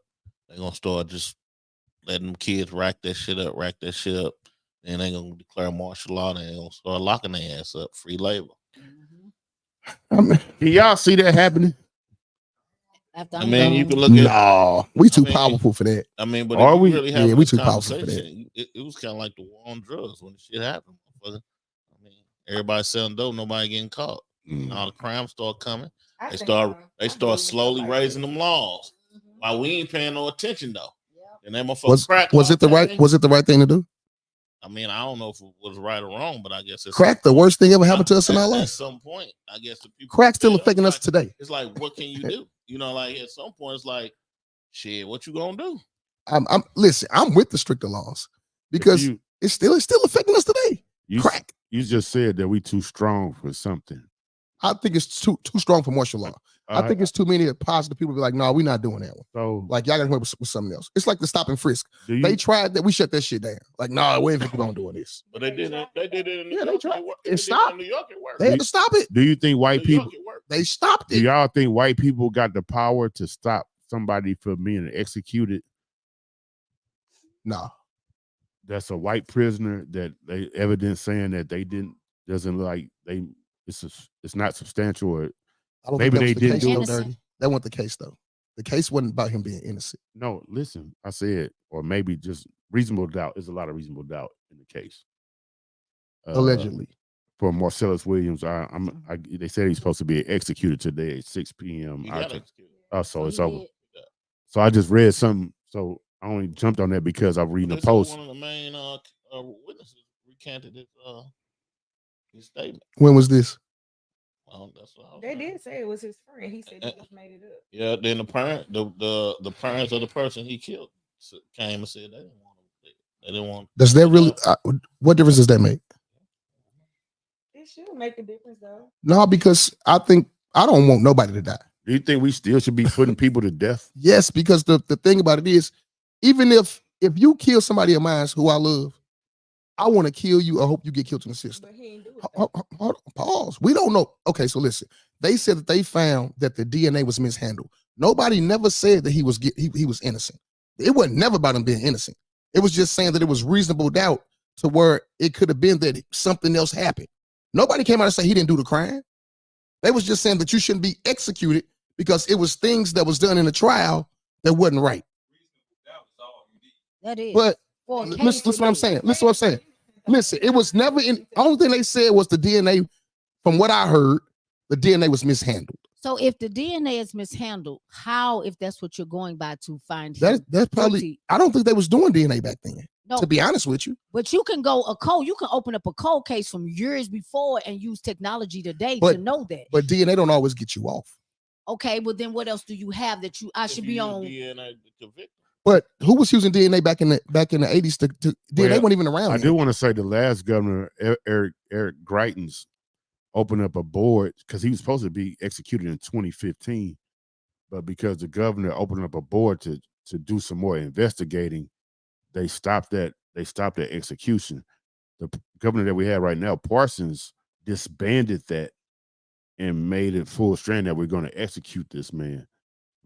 They're gonna start just letting them kids rack that shit up. Then they're gonna declare martial law. They're gonna start locking their ass up. Free labor. Can y'all see that happening? I mean, you can look at. No, we too powerful for that. I mean, but are we? Really have we too powerful for that. It was kind of like the war on drugs when the shit happened. I mean, everybody selling dope, nobody getting caught. All the crime start coming. They start slowly raising them laws. While we ain't paying no attention though. And that motherfucker was it the right thing to do? I mean, I don't know if it was right or wrong, but I guess it's crack the worst thing ever happened to us in our life. At some point, I guess the people crack still affecting us today. It's like, what can you do? You know, like at some point, it's like, shit, what you gonna do? Listen, I'm with the stricter laws because it's still affecting us today. Crack. You just said that we too strong for something. I think it's too strong for martial law. I think it's too many positive people be like, no, we're not doing that one. So, like, y'all got to come up with something else. It's like the stop and frisk. They tried that. We shut that shit down. Like, no, we ain't think we're doing this. But they did it. They did it in New York. They tried. It stopped. In New York, it worked. They had to stop it. Do you think white people? They stopped it. Do y'all think white people got the power to stop somebody from being executed? No. That's a white prisoner that they evidence saying that they doesn't look like they. It's not substantial. Or I don't maybe think they didn't do it. Dirty. That wasn't the case though. The case wasn't about him being innocent. No, listen, I said, or maybe just reasonable doubt. There's a lot of reasonable doubt in the case. Allegedly. For Marcellus Williams, they said he's supposed to be executed today at 6 p.m. So it's over. So I just read something. So I only jumped on that because I'm reading a post. One of the main witnesses recanted his statement. When was this? They did say it was his friend. He said he just made it up. Yeah, then the parents of the person he killed came and said they didn't want him. They didn't want. Does that really? What difference does that make? It should make a difference, though. No, because I don't want nobody to die. Do you think we still should be putting people to death? Yes, because the thing about it is, even if you kill somebody of mine who I love, I want to kill you. I hope you get killed in the system. But he ain't do it. Pause. We don't know. Okay, so listen. They said that they found that the DNA was mishandled. Nobody never said that he was innocent. It wasn't never about him being innocent. It was just saying that it was reasonable doubt to where it could have been that something else happened. Nobody came out and said he didn't do the crime. They was just saying that you shouldn't be executed because it was things that was done in the trial that wasn't right. That is. But listen what I'm saying. Listen what I'm saying. Listen, it was never in. Only thing they said was the DNA. From what I heard, the DNA was mishandled. So if the DNA is mishandled, how, if that's what you're going by, to find him? That's probably. guilty? I don't think they was doing DNA back then. No, to be honest with you. But you can you can open up a cold case from years before and use technology today to know that. But DNA don't always get you off. Okay, but then what else do you have that I should be on? DNA to convict. But who was using DNA back in the 80s? DNA wasn't even around. I do want to say the last governor, Eric Greitens, opened up a board because he was supposed to be executed in 2015, but because the governor opened up a board to do some more investigating, they stopped that execution. The governor that we have right now, Parsons, disbanded that and made it full strand that we're going to execute this man.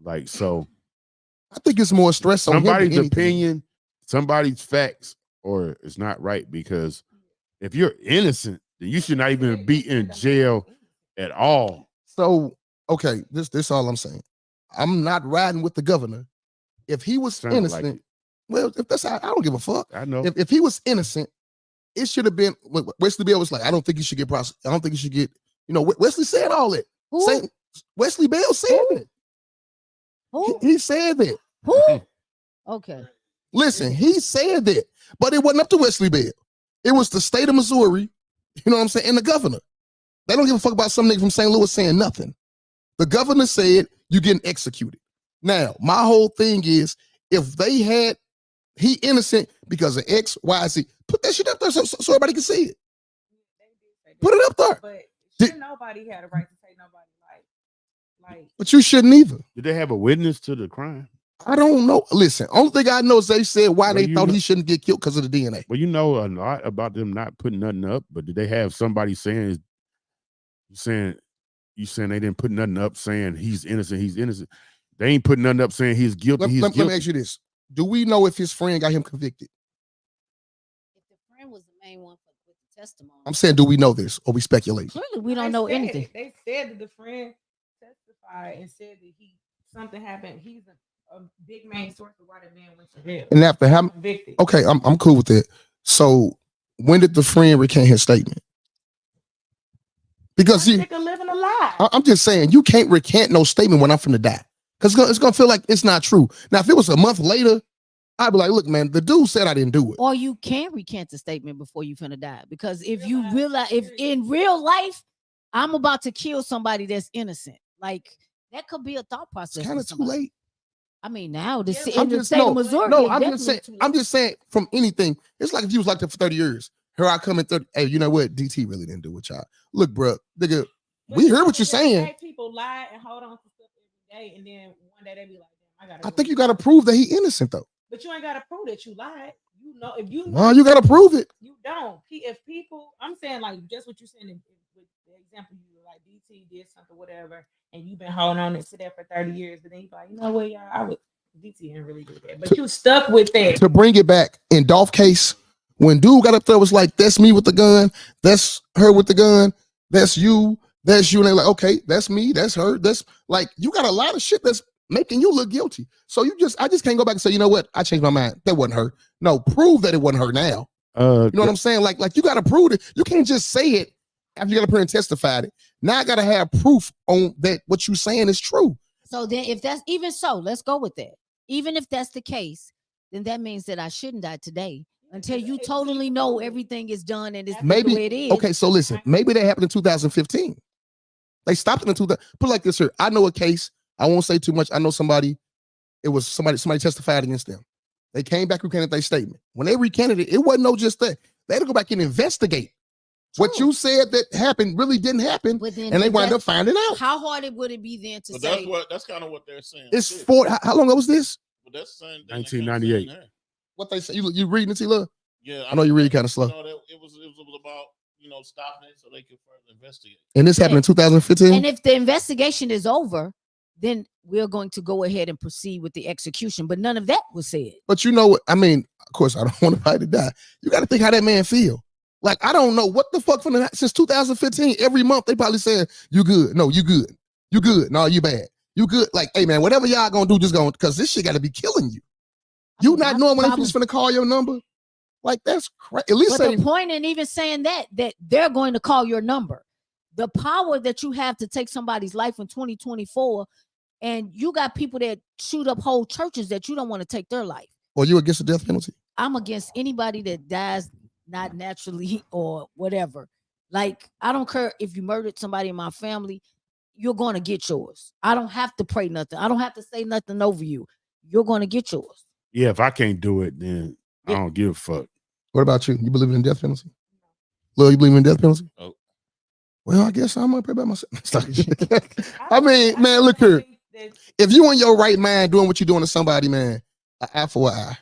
Like, so I think it's more stress on somebody's him opinion, somebody's facts, or it's not right, because if you're innocent, then you should not even be in jail at all. So, okay, this all I'm saying. I'm not riding with the governor. If he was innocent, like well, if that's how, I don't give a fuck. I know. If he was innocent, it should have been. Wesley Bell was like, I don't think he should get prosecuted. I don't think he should get. Wesley said all that. Wesley Bell said it. Who? He said that. Who? Okay. Listen, he said that, but it wasn't up to Wesley Bell. It was the state of Missouri, you know what I'm saying, and the governor. They don't give a fuck about some nigga from St. Louis saying nothing. The governor said you getting executed. Now, my whole thing is, if they had he innocent because of X, Y, Z, Put that shit up there so everybody can see it. Put it up there. But nobody had a right to say nobody like. But you shouldn't either. Did they have a witness to the crime? I don't know. Listen, only thing I know is they said why they thought he shouldn't get killed because of the DNA. Well, you know a lot about them not putting nothing up, but did they have somebody saying they didn't put nothing up saying he's innocent? They ain't putting nothing up saying he's guilty. Let me ask you this. Do we know if his friend got him convicted? If the friend was the main one with the testimony. I'm saying, do we know this or we speculate? Clearly, we don't know anything. They said that the friend testified and said that something happened. He's a big main source of why the man went to jail. And after how convicted. Okay, I'm cool with that. So when did the friend recant his statement? Because sick of living a lie. I'm just saying you can't recant no statement when I'm finna die. Because it's gonna feel like it's not true. Now, if it was a month later, I'd be like, look, man, the dude said I didn't do it. Or you can recant the statement before you finna die. Because if you realize, if in real life, I'm about to kill somebody that's innocent, like that could be a thought process. It's kind of too late. I mean, now the state of Missouri. No, I'm just saying from anything. It's like if you was like that for 30 years. Here I come in 30. Hey, you know what? DT really didn't do it, y'all. Look, bro, nigga, we heard what you're saying. People lie and hold on to stuff every day, and then one day they be like, I think you got to prove that he innocent though. But you ain't got to prove that you lied. You know, if you know, well, you got to prove it. You don't. If people, I'm saying like just what you're saying with the example you like DT did something, whatever, and you've been holding on to that for 30 years, but then you like, you know what, y'all, DT didn't really do that, but you stuck with that. To bring it back in Dolph case, when dude got up there, was like, that's me with the gun, that's her with the gun, that's you, and they're like, okay, that's me, that's her, that's like, you got a lot of shit that's making you look guilty. So I just can't go back and say, you know what, I changed my mind. That wasn't her. No, prove that it wasn't her now. You know what I'm saying? Like you got to prove it. You can't just say it after you got up here and testified it. Now I got to have proof on that what you're saying is true. So then if that's even so, let's go with that. Even if that's the case, then that means that I shouldn't die today until you totally know everything is done and it's maybe the way it is. Okay, so listen, maybe that happened in 2015. They stopped it in 2000. Put it like this here. I know a case. I won't say too much. I know somebody. It was somebody testified against them. They came back, recanted their statement. When they recanted it, it wasn't no just that. They had to go back and investigate. What you said that happened really didn't happen, and they wound up finding out. How hard would it be then to say? That's kind of what they're saying. It's how long ago was this? Well, that's saying 1998. What they say? You reading it, T-Love? Yeah, I know you read kind of slow. It was about stopping it so they could further investigate. And this happened in 2015. And if the investigation is over, then we're going to go ahead and proceed with the execution. But none of that was said. But you know what? I mean, of course, I don't want anybody to die. You got to think how that man feel. Like, I don't know what the fuck since 2015, every month they probably saying, you good. No, you good. You good. No, you bad. You good. Like, hey man, whatever y'all gonna do, just go, because this shit got to be killing you. You not knowing when they just finna call your number? Like, that's crazy. At least the point in even saying that they're going to call your number. The power that you have to take somebody's life in 2024, and you got people that shoot up whole churches that you don't want to take their life. Or you against the death penalty? I'm against anybody that dies not naturally or whatever. Like, I don't care if you murdered somebody in my family, you're going to get yours. I don't have to pray nothing. I don't have to say nothing over you. You're going to get yours. Yeah, if I can't do it, then I don't give a fuck. What about you? You believe in death penalty? Lil, you believe in death penalty? Oh. Well, I guess I'm going to pray about myself. I mean, man, look here. If you in your right mind doing what you're doing to somebody, man, an eye for an eye.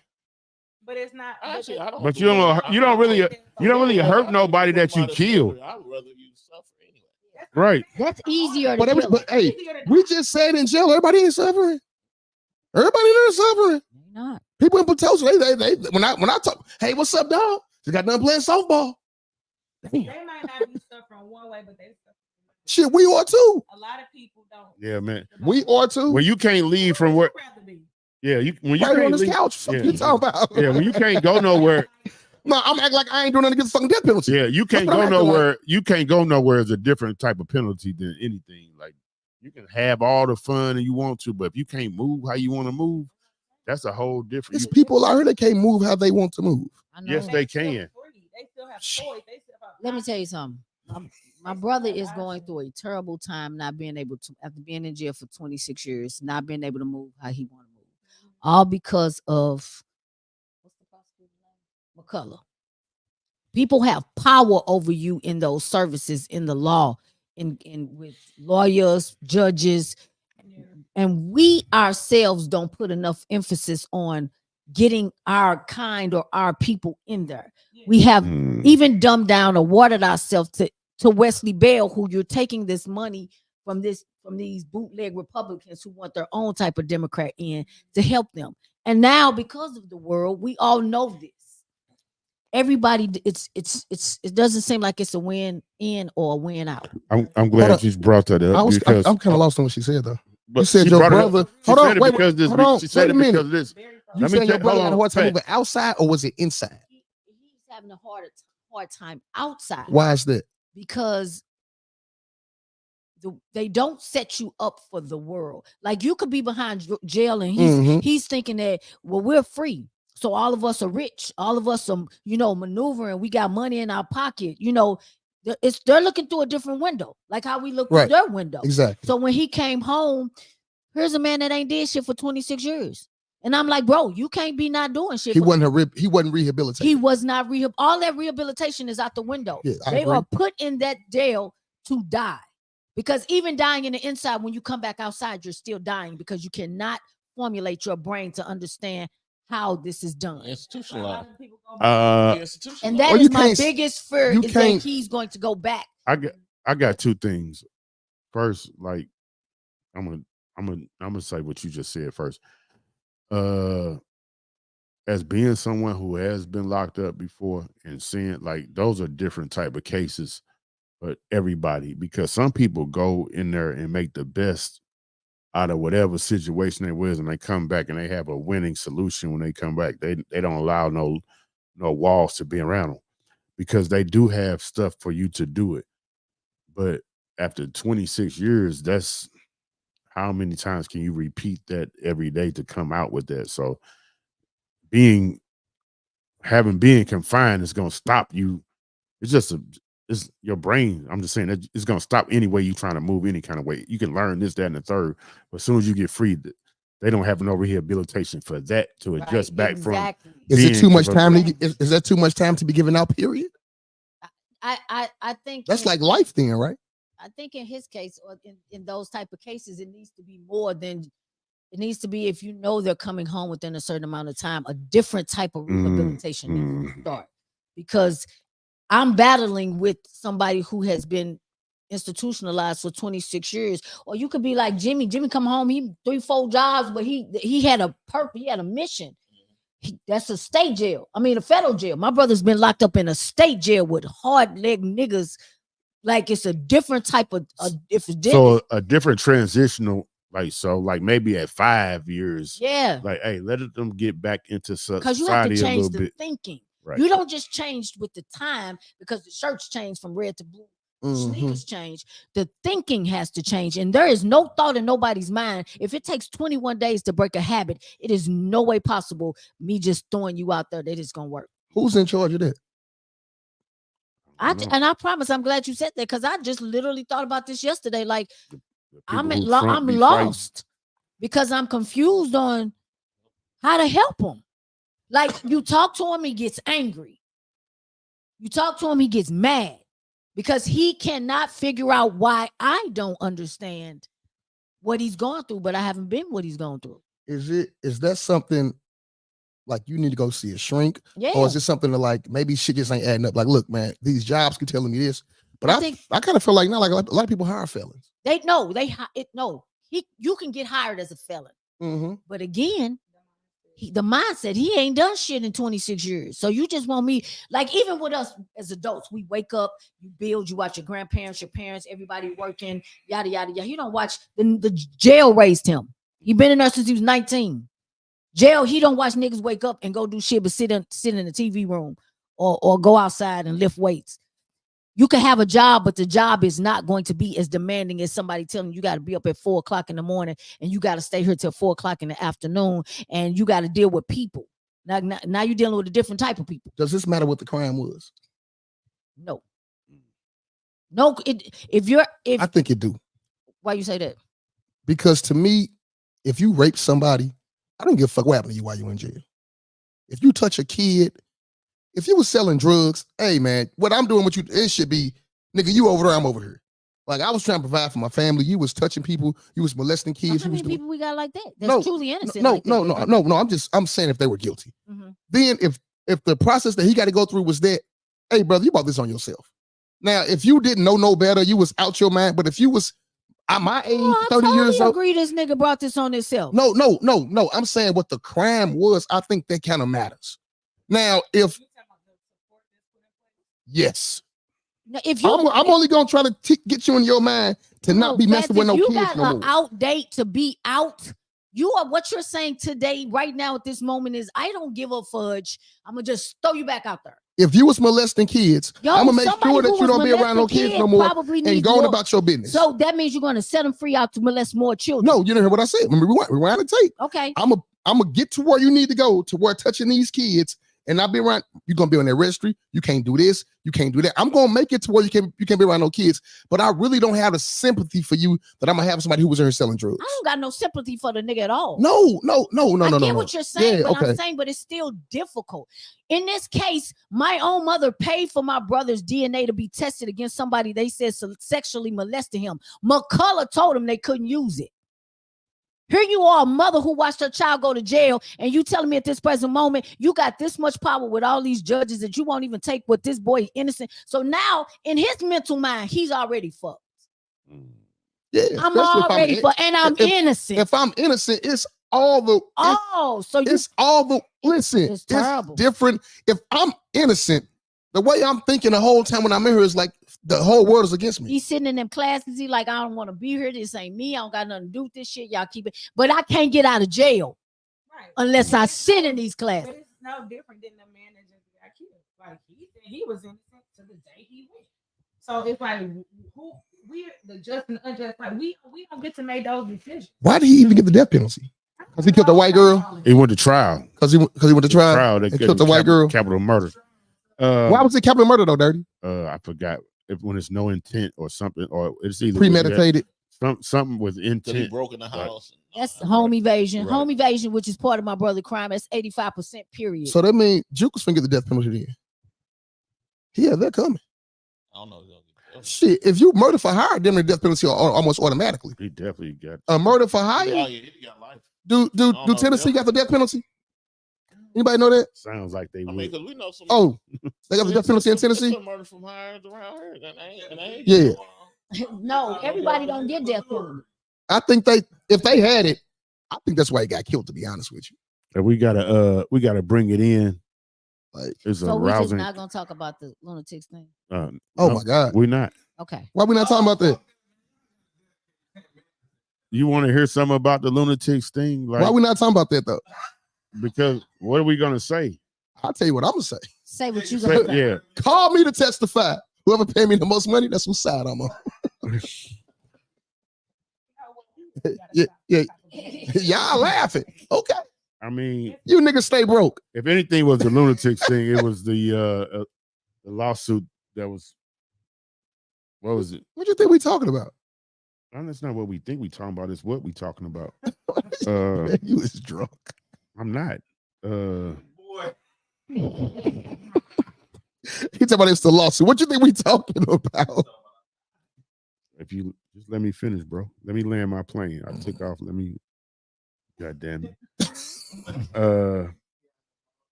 But it's not. Actually, I don't. But you don't really hurt nobody that you killed. I would rather you suffer anyway. Right. That's easier. But hey, we just said in jail, everybody ain't suffering. Everybody there suffering. Not. People in Potosi, they when I talk, hey, what's up, dog? Just got done playing softball. Damn. They might not be suffering one way, but they suffering. Shit, we are too. A lot of people don't. Yeah, man. We are too. When you can't leave from work. Yeah, when you right can't on this leave, couch. Fuck you talking about? Yeah, when you can't go nowhere. No, I'm acting like I ain't doing nothing against fucking death penalty. Yeah, you can't go nowhere. Like. You can't go nowhere is a different type of penalty than anything. Like, you can have all the fun and you want to, but if you can't move how you want to move, that's a whole different. There's people out here that can't move how they want to move. Yes, they can. They still have choice. Let me tell you something. My brother is going through a terrible time not being able to, after being in jail for 26 years, not being able to move how he want to move. All because of what's the prosecutor's name? McCullough. People have power over you in those services, in the law, in with lawyers, judges, and we ourselves don't put enough emphasis on getting our kind or our people in there. We have even dumbed down or watered ourselves to Wesley Bell, who you're taking this money from these bootleg Republicans who want their own type of Democrat in to help them. And now, because of the world, we all know this. Everybody, it doesn't seem like it's a win in or a win out. I'm glad you brought that up. I'm kind of lost on what she said though. But you said your brother. Hold on, wait a minute. You said your brother had a hard time moving outside, or was it inside? He's having a hard time outside. Why is that? Because they don't set you up for the world. Like you could be behind jail, and he's thinking that, well, we're free. So all of us are rich. All of us are, maneuvering. We got money in our pocket. They're looking through a different window, like how we look through their window. Exactly. So when he came home, here's a man that ain't did shit for 26 years. And I'm like, bro, you can't be not doing shit. He wasn't rehabilitated. He was not all that rehabilitation is out the window. Yeah, they are put in that jail to die. Because even dying in the inside, when you come back outside, you're still dying because you cannot formulate your brain to understand how this is done. Institutionalized. And that is my biggest fear, is that he's going to go back. I got two things. First, like I'm gonna say what you just said first. As being someone who has been locked up before and seeing, like, those are different type of cases, but everybody, because some people go in there and make the best out of whatever situation they was, and they come back and they have a winning solution when they come back. They don't allow no walls to be around them, because they do have stuff for you to do it. But after 26 years, that's how many times can you repeat that every day to come out with that? So being confined is going to stop you. It's your brain. I'm just saying that it's going to stop any way you're trying to move any kind of way. You can learn this, that, and the third, but as soon as you get free, they don't have no rehabilitation for that to adjust back from. Is it too much time? Is that too much time to be given out? Period. I think that's like life then, right? I think in his case, or in those type of cases, it needs to be more than. It needs to be, if they're coming home within a certain amount of time, a different type of rehabilitation needs to start. Because I'm battling with somebody who has been institutionalized for 26 years. Or you could be like Jimmy. Jimmy come home, he 3-4 jobs, but he had a purpose, he had a mission. That's a state jail. I mean, a federal jail. My brother's been locked up in a state jail with hard leg niggas. Like, it's a different type of so a different transitional. Like maybe at 5 years, like, hey, let them get back into society, because you have to change the bit. thinking. Right. You don't just change with the time, because the shirts changed from red to blue. Sneakers change. The thinking has to change, and there is no thought in nobody's mind. If it takes 21 days to break a habit, it is no way possible me just throwing you out there that it's gonna work. Who's in charge of that? I promise, I'm glad you said that, because I just literally thought about this yesterday. Like, I'm lost because I'm confused on how to help him. Like, you talk to him, he gets angry. You talk to him, he gets mad because he cannot figure out why I don't understand what he's going through, but I haven't been what he's going through. Is that something like you need to go see a shrink? Yeah. Or is it something that, like, maybe shit just ain't adding up? Like, look, man, these jobs keep telling me this, but I kind of feel like now, like a lot of people hire felons. You can get hired as a felon. But again, the mindset, he ain't done shit in 26 years. So you just want me, like, even with us as adults, we wake up, you build, you watch your grandparents, your parents, everybody working, yada, yada, yada. You don't watch, the jail raised him. He been in there since he was 19. Jail, he don't watch niggas wake up and go do shit, but sit in the TV room or go outside and lift weights. You can have a job, but the job is not going to be as demanding as somebody telling you got to be up at 4 o'clock in the morning and you got to stay here till 4 o'clock in the afternoon and you got to deal with people. Now you're dealing with a different type of people. Does this matter what the crime was? No. I think it do. Why you say that? Because to me, if you rape somebody, I don't give a fuck what happened to you while you're in jail. If you touch a kid, if you was selling drugs, hey man, what I'm doing with you, it should be, nigga, you over there, I'm over here. Like I was trying to provide for my family. You was touching people. You was molesting kids. How many doing... people we got like that? That's truly innocent. No. I'm saying if they were guilty. Then if the process that he got to go through was that, hey brother, you brought this on yourself. Now, if you didn't know no better, you was out your mind. But if you was at my age, 30 years old, agree this nigga brought this on himself. No. I'm saying what the crime was. I think that kind of matters. Now, if yes. Now, if you, I'm only gonna try to get you in your mind to not be messing with no kids no more. You got an out date to be out. You are what you're saying today, right now at this moment is I don't give a fudge. I'm gonna just throw you back out there. If you was molesting kids, I'm gonna make sure that you don't be around no kids no more and going about your business. So that means you're gonna set them free out to molest more children. No, you didn't hear what I said. Rewind the tape. Okay. I'm gonna get to where you need to go to where touching these kids. And I'll be around, you're gonna be on that registry. You can't do this, you can't do that. I'm gonna make it to where you can't be around no kids, but I really don't have the sympathy for you that I'm gonna have somebody who was in here selling drugs. I don't got no sympathy for the nigga at all. No. I get what you're saying, I'm saying, but it's still difficult. In this case, my own mother paid for my brother's DNA to be tested against somebody they said sexually molested him. McCullough told him they couldn't use it. Here you are, a mother who watched her child go to jail, and you telling me at this present moment, you got this much power with all these judges that you won't even take what this boy is innocent. So now, in his mental mind, he's already fucked. Yeah, I'm already fucked, and I'm innocent. If I'm innocent, it's all the... Listen, it's terrible. It's different. If I'm innocent, the way I'm thinking the whole time when I'm in here is like, the whole world is against me. He's sitting in them classes. He like, I don't want to be here. This ain't me. I don't got nothing to do with this shit. Y'all keep it. But I can't get out of jail unless I sit in these classes. But it's no different than the man that just got killed. Like he said he was innocent to the day he went. So it's like we're the just and unjust. Like we don't get to make those decisions. Why did he even get the death penalty? Because he killed the white girl. He went to trial. Because he went to trial. They killed the white girl. Capital murder. Why was it capital murder though, Dirty? I forgot. When it's no intent or something, or it's either premeditated, something with intent. He broke in the house. That's home evasion. Right. Home evasion, which is part of my brother crime. That's 85% period. So that means Juke was finna get the death penalty then. Yeah, they're coming. I don't know. Shit, if you murder for hire, then the death penalty almost automatically. He definitely got a murder for hire. Yeah, he got life. Do Tennessee got the death penalty? Anybody know that? Sounds like they would. Because we know some. Oh, they got the death penalty in Tennessee. Some murder from hires around here. Yeah. No, everybody don't get death penalty. I think if they had it, I think that's why he got killed. To be honest with you, and we gotta bring it in. Like it's so we're just not gonna talk about the lunatics thing. Oh my God, we're not. Okay. Why we not talking about that? You want to hear something about the lunatics thing? Like, why we not talking about that though? Because what are we gonna say? I'll tell you what I'm gonna say. Say what you gonna say. Yeah. Call me to testify. Whoever paid me the most money, that's whose side I'm on. yeah. Y'all laughing. Okay. I mean, you niggas stay broke. If anything was the lunatics thing, it was the lawsuit that was. What was it? What do you think we talking about? That's not what we think we talking about. It's what we talking about. You was drunk. I'm not. Boy. He talking about it's the lawsuit. What you think we talking about? If you just let me finish, bro. Let me land my plane. I took off. Let me. God damn it.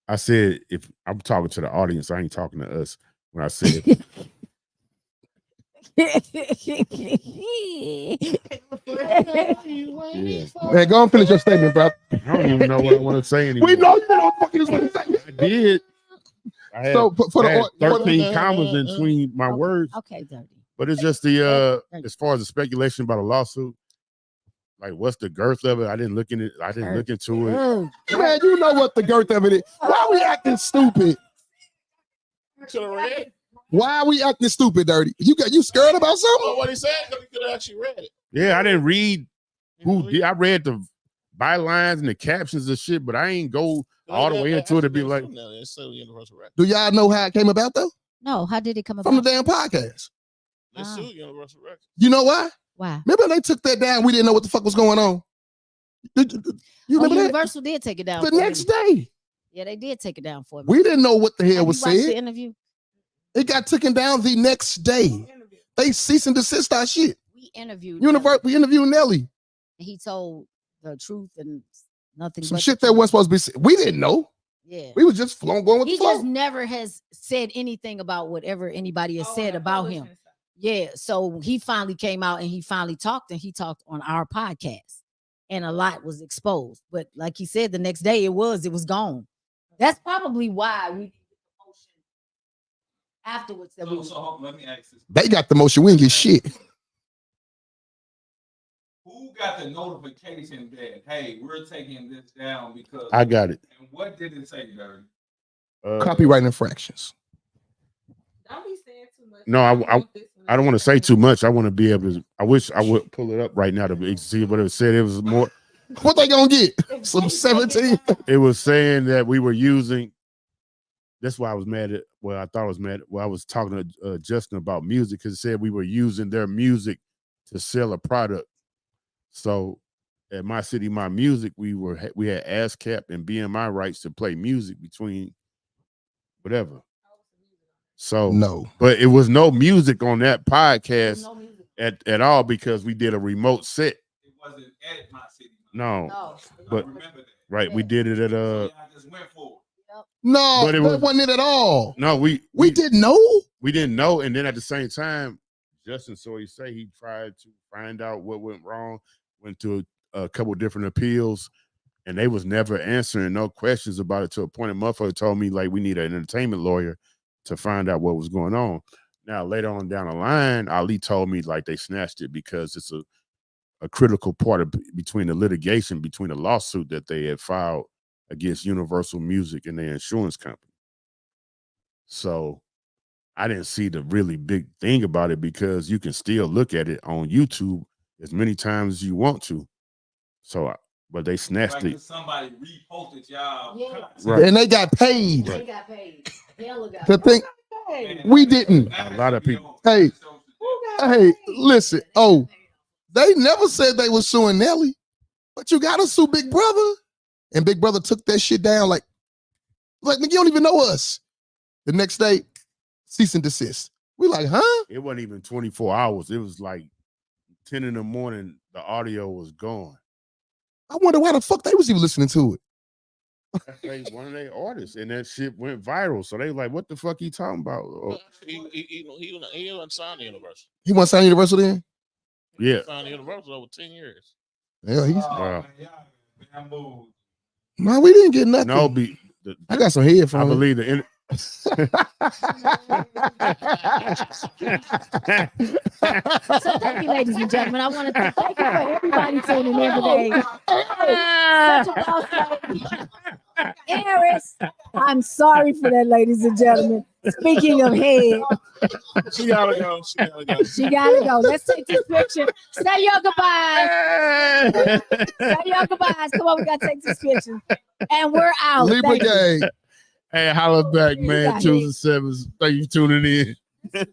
I said if I'm talking to the audience, I ain't talking to us. When I said. Man, go and finish your statement, bro. I don't even know what I want to say anymore. We know you know what fucking is what to say. I did. I had, so for I had 13 commas in between my words. Okay, Dirty. But it's just the as far as the speculation about a lawsuit, like what's the girth of it? I didn't look in it. I didn't look into it. Man, you know what the girth of it is. Why are we acting stupid? Why are we acting stupid, Dirty? You scared about something? Well, what he said, you could have actually read it. Yeah, I didn't read I read the bylines and the captions and shit, but I ain't go all the way into it to be like. Do y'all know how it came about though? No, how did it come about? From the damn podcast. Let's sue Universal Records. You know why? Why? Remember they took that down. We didn't know what the fuck was going on. You remember Universal did take it down the next day. Yeah, they did take it down for me. We didn't know what the hell was watched the said. interview? It got taken down the next day. They cease and desist our shit. We interviewed We interviewed Nelly. And he told the truth and nothing. Some but shit the that truth. wasn't supposed to be said. We didn't know. Yeah. We was just going with He the flow. just never has said anything about whatever anybody has said about him. Yeah. So he finally came out and he finally talked, and he talked on our podcast, and a lot was exposed. But like he said, the next day it was gone. That's probably why we did the motion afterwards. That So let me ask this. They got the motion. We didn't get shit. Who got the notification that, hey, we're taking this down because I got it. And what did it say, Dirty? Copyright infractions. Don't be saying too much. No, I don't want to say too much. I want to be able to. I wish I would pull it up right now to see what it said. It was more. What they gonna get? Some 17. It was saying that we were using. That's why I was mad at. Well, I thought I was mad. Well, I was talking to Justin about music because it said we were using their music to sell a product. So at My City, My Music, we had ASCAP and BMI rights to play music between whatever. So no, but it was no music on that podcast at all because we did a remote set. It wasn't at My City. No, but remember that. right, we did it at I just went for it. No, but it wasn't it at all. No, we didn't know. We didn't know, and then at the same time, Justin, so he say he tried to find out what went wrong, went to a couple different appeals, and they was never answering no questions about it to a point. A motherfucker told me like we need an entertainment lawyer to find out what was going on. Now later on down the line, Ali told me like they snatched it because it's a critical part of between the litigation, between the lawsuit that they had filed against Universal Music and their insurance company. So I didn't see the really big thing about it because you can still look at it on YouTube as many times as you want to. So, but they snatched it. Somebody reposted y'all. Yeah. Right. And they got paid. They got paid. The thing we didn't. A lot of people. Hey, listen. Oh, they never said they was suing Nelly, but you gotta sue Big Brother. And Big Brother took that shit down like nigga, you don't even know us. The next day, cease and desist. We like, huh? It wasn't even 24 hours. It was like 10 in the morning. The audio was gone. I wonder why the fuck they was even listening to it. That's one of their artists, and that shit went viral. So they was like, "What the fuck you talking about?" He wasn't signed to Universal. He wasn't signed to Universal then? Yeah, He signed to Universal over 10 years. Yeah, he's. Wow. No, we didn't get nothing. No, I got some head from I him. believe the. So thank you, ladies and gentlemen. I want to thank you for everybody tuning in today. Such a boss lady. Eris, I'm sorry for that, ladies and gentlemen. Speaking of head, She gotta go. She gotta go. she gotta go. Let's take this picture. Say your goodbyes. Say your goodbyes. Come on, we gotta take this picture. And we're out. Libra Thank you. Gang. Hey, holla back, man. got it. Tuesday 7s. Thank you for tuning in.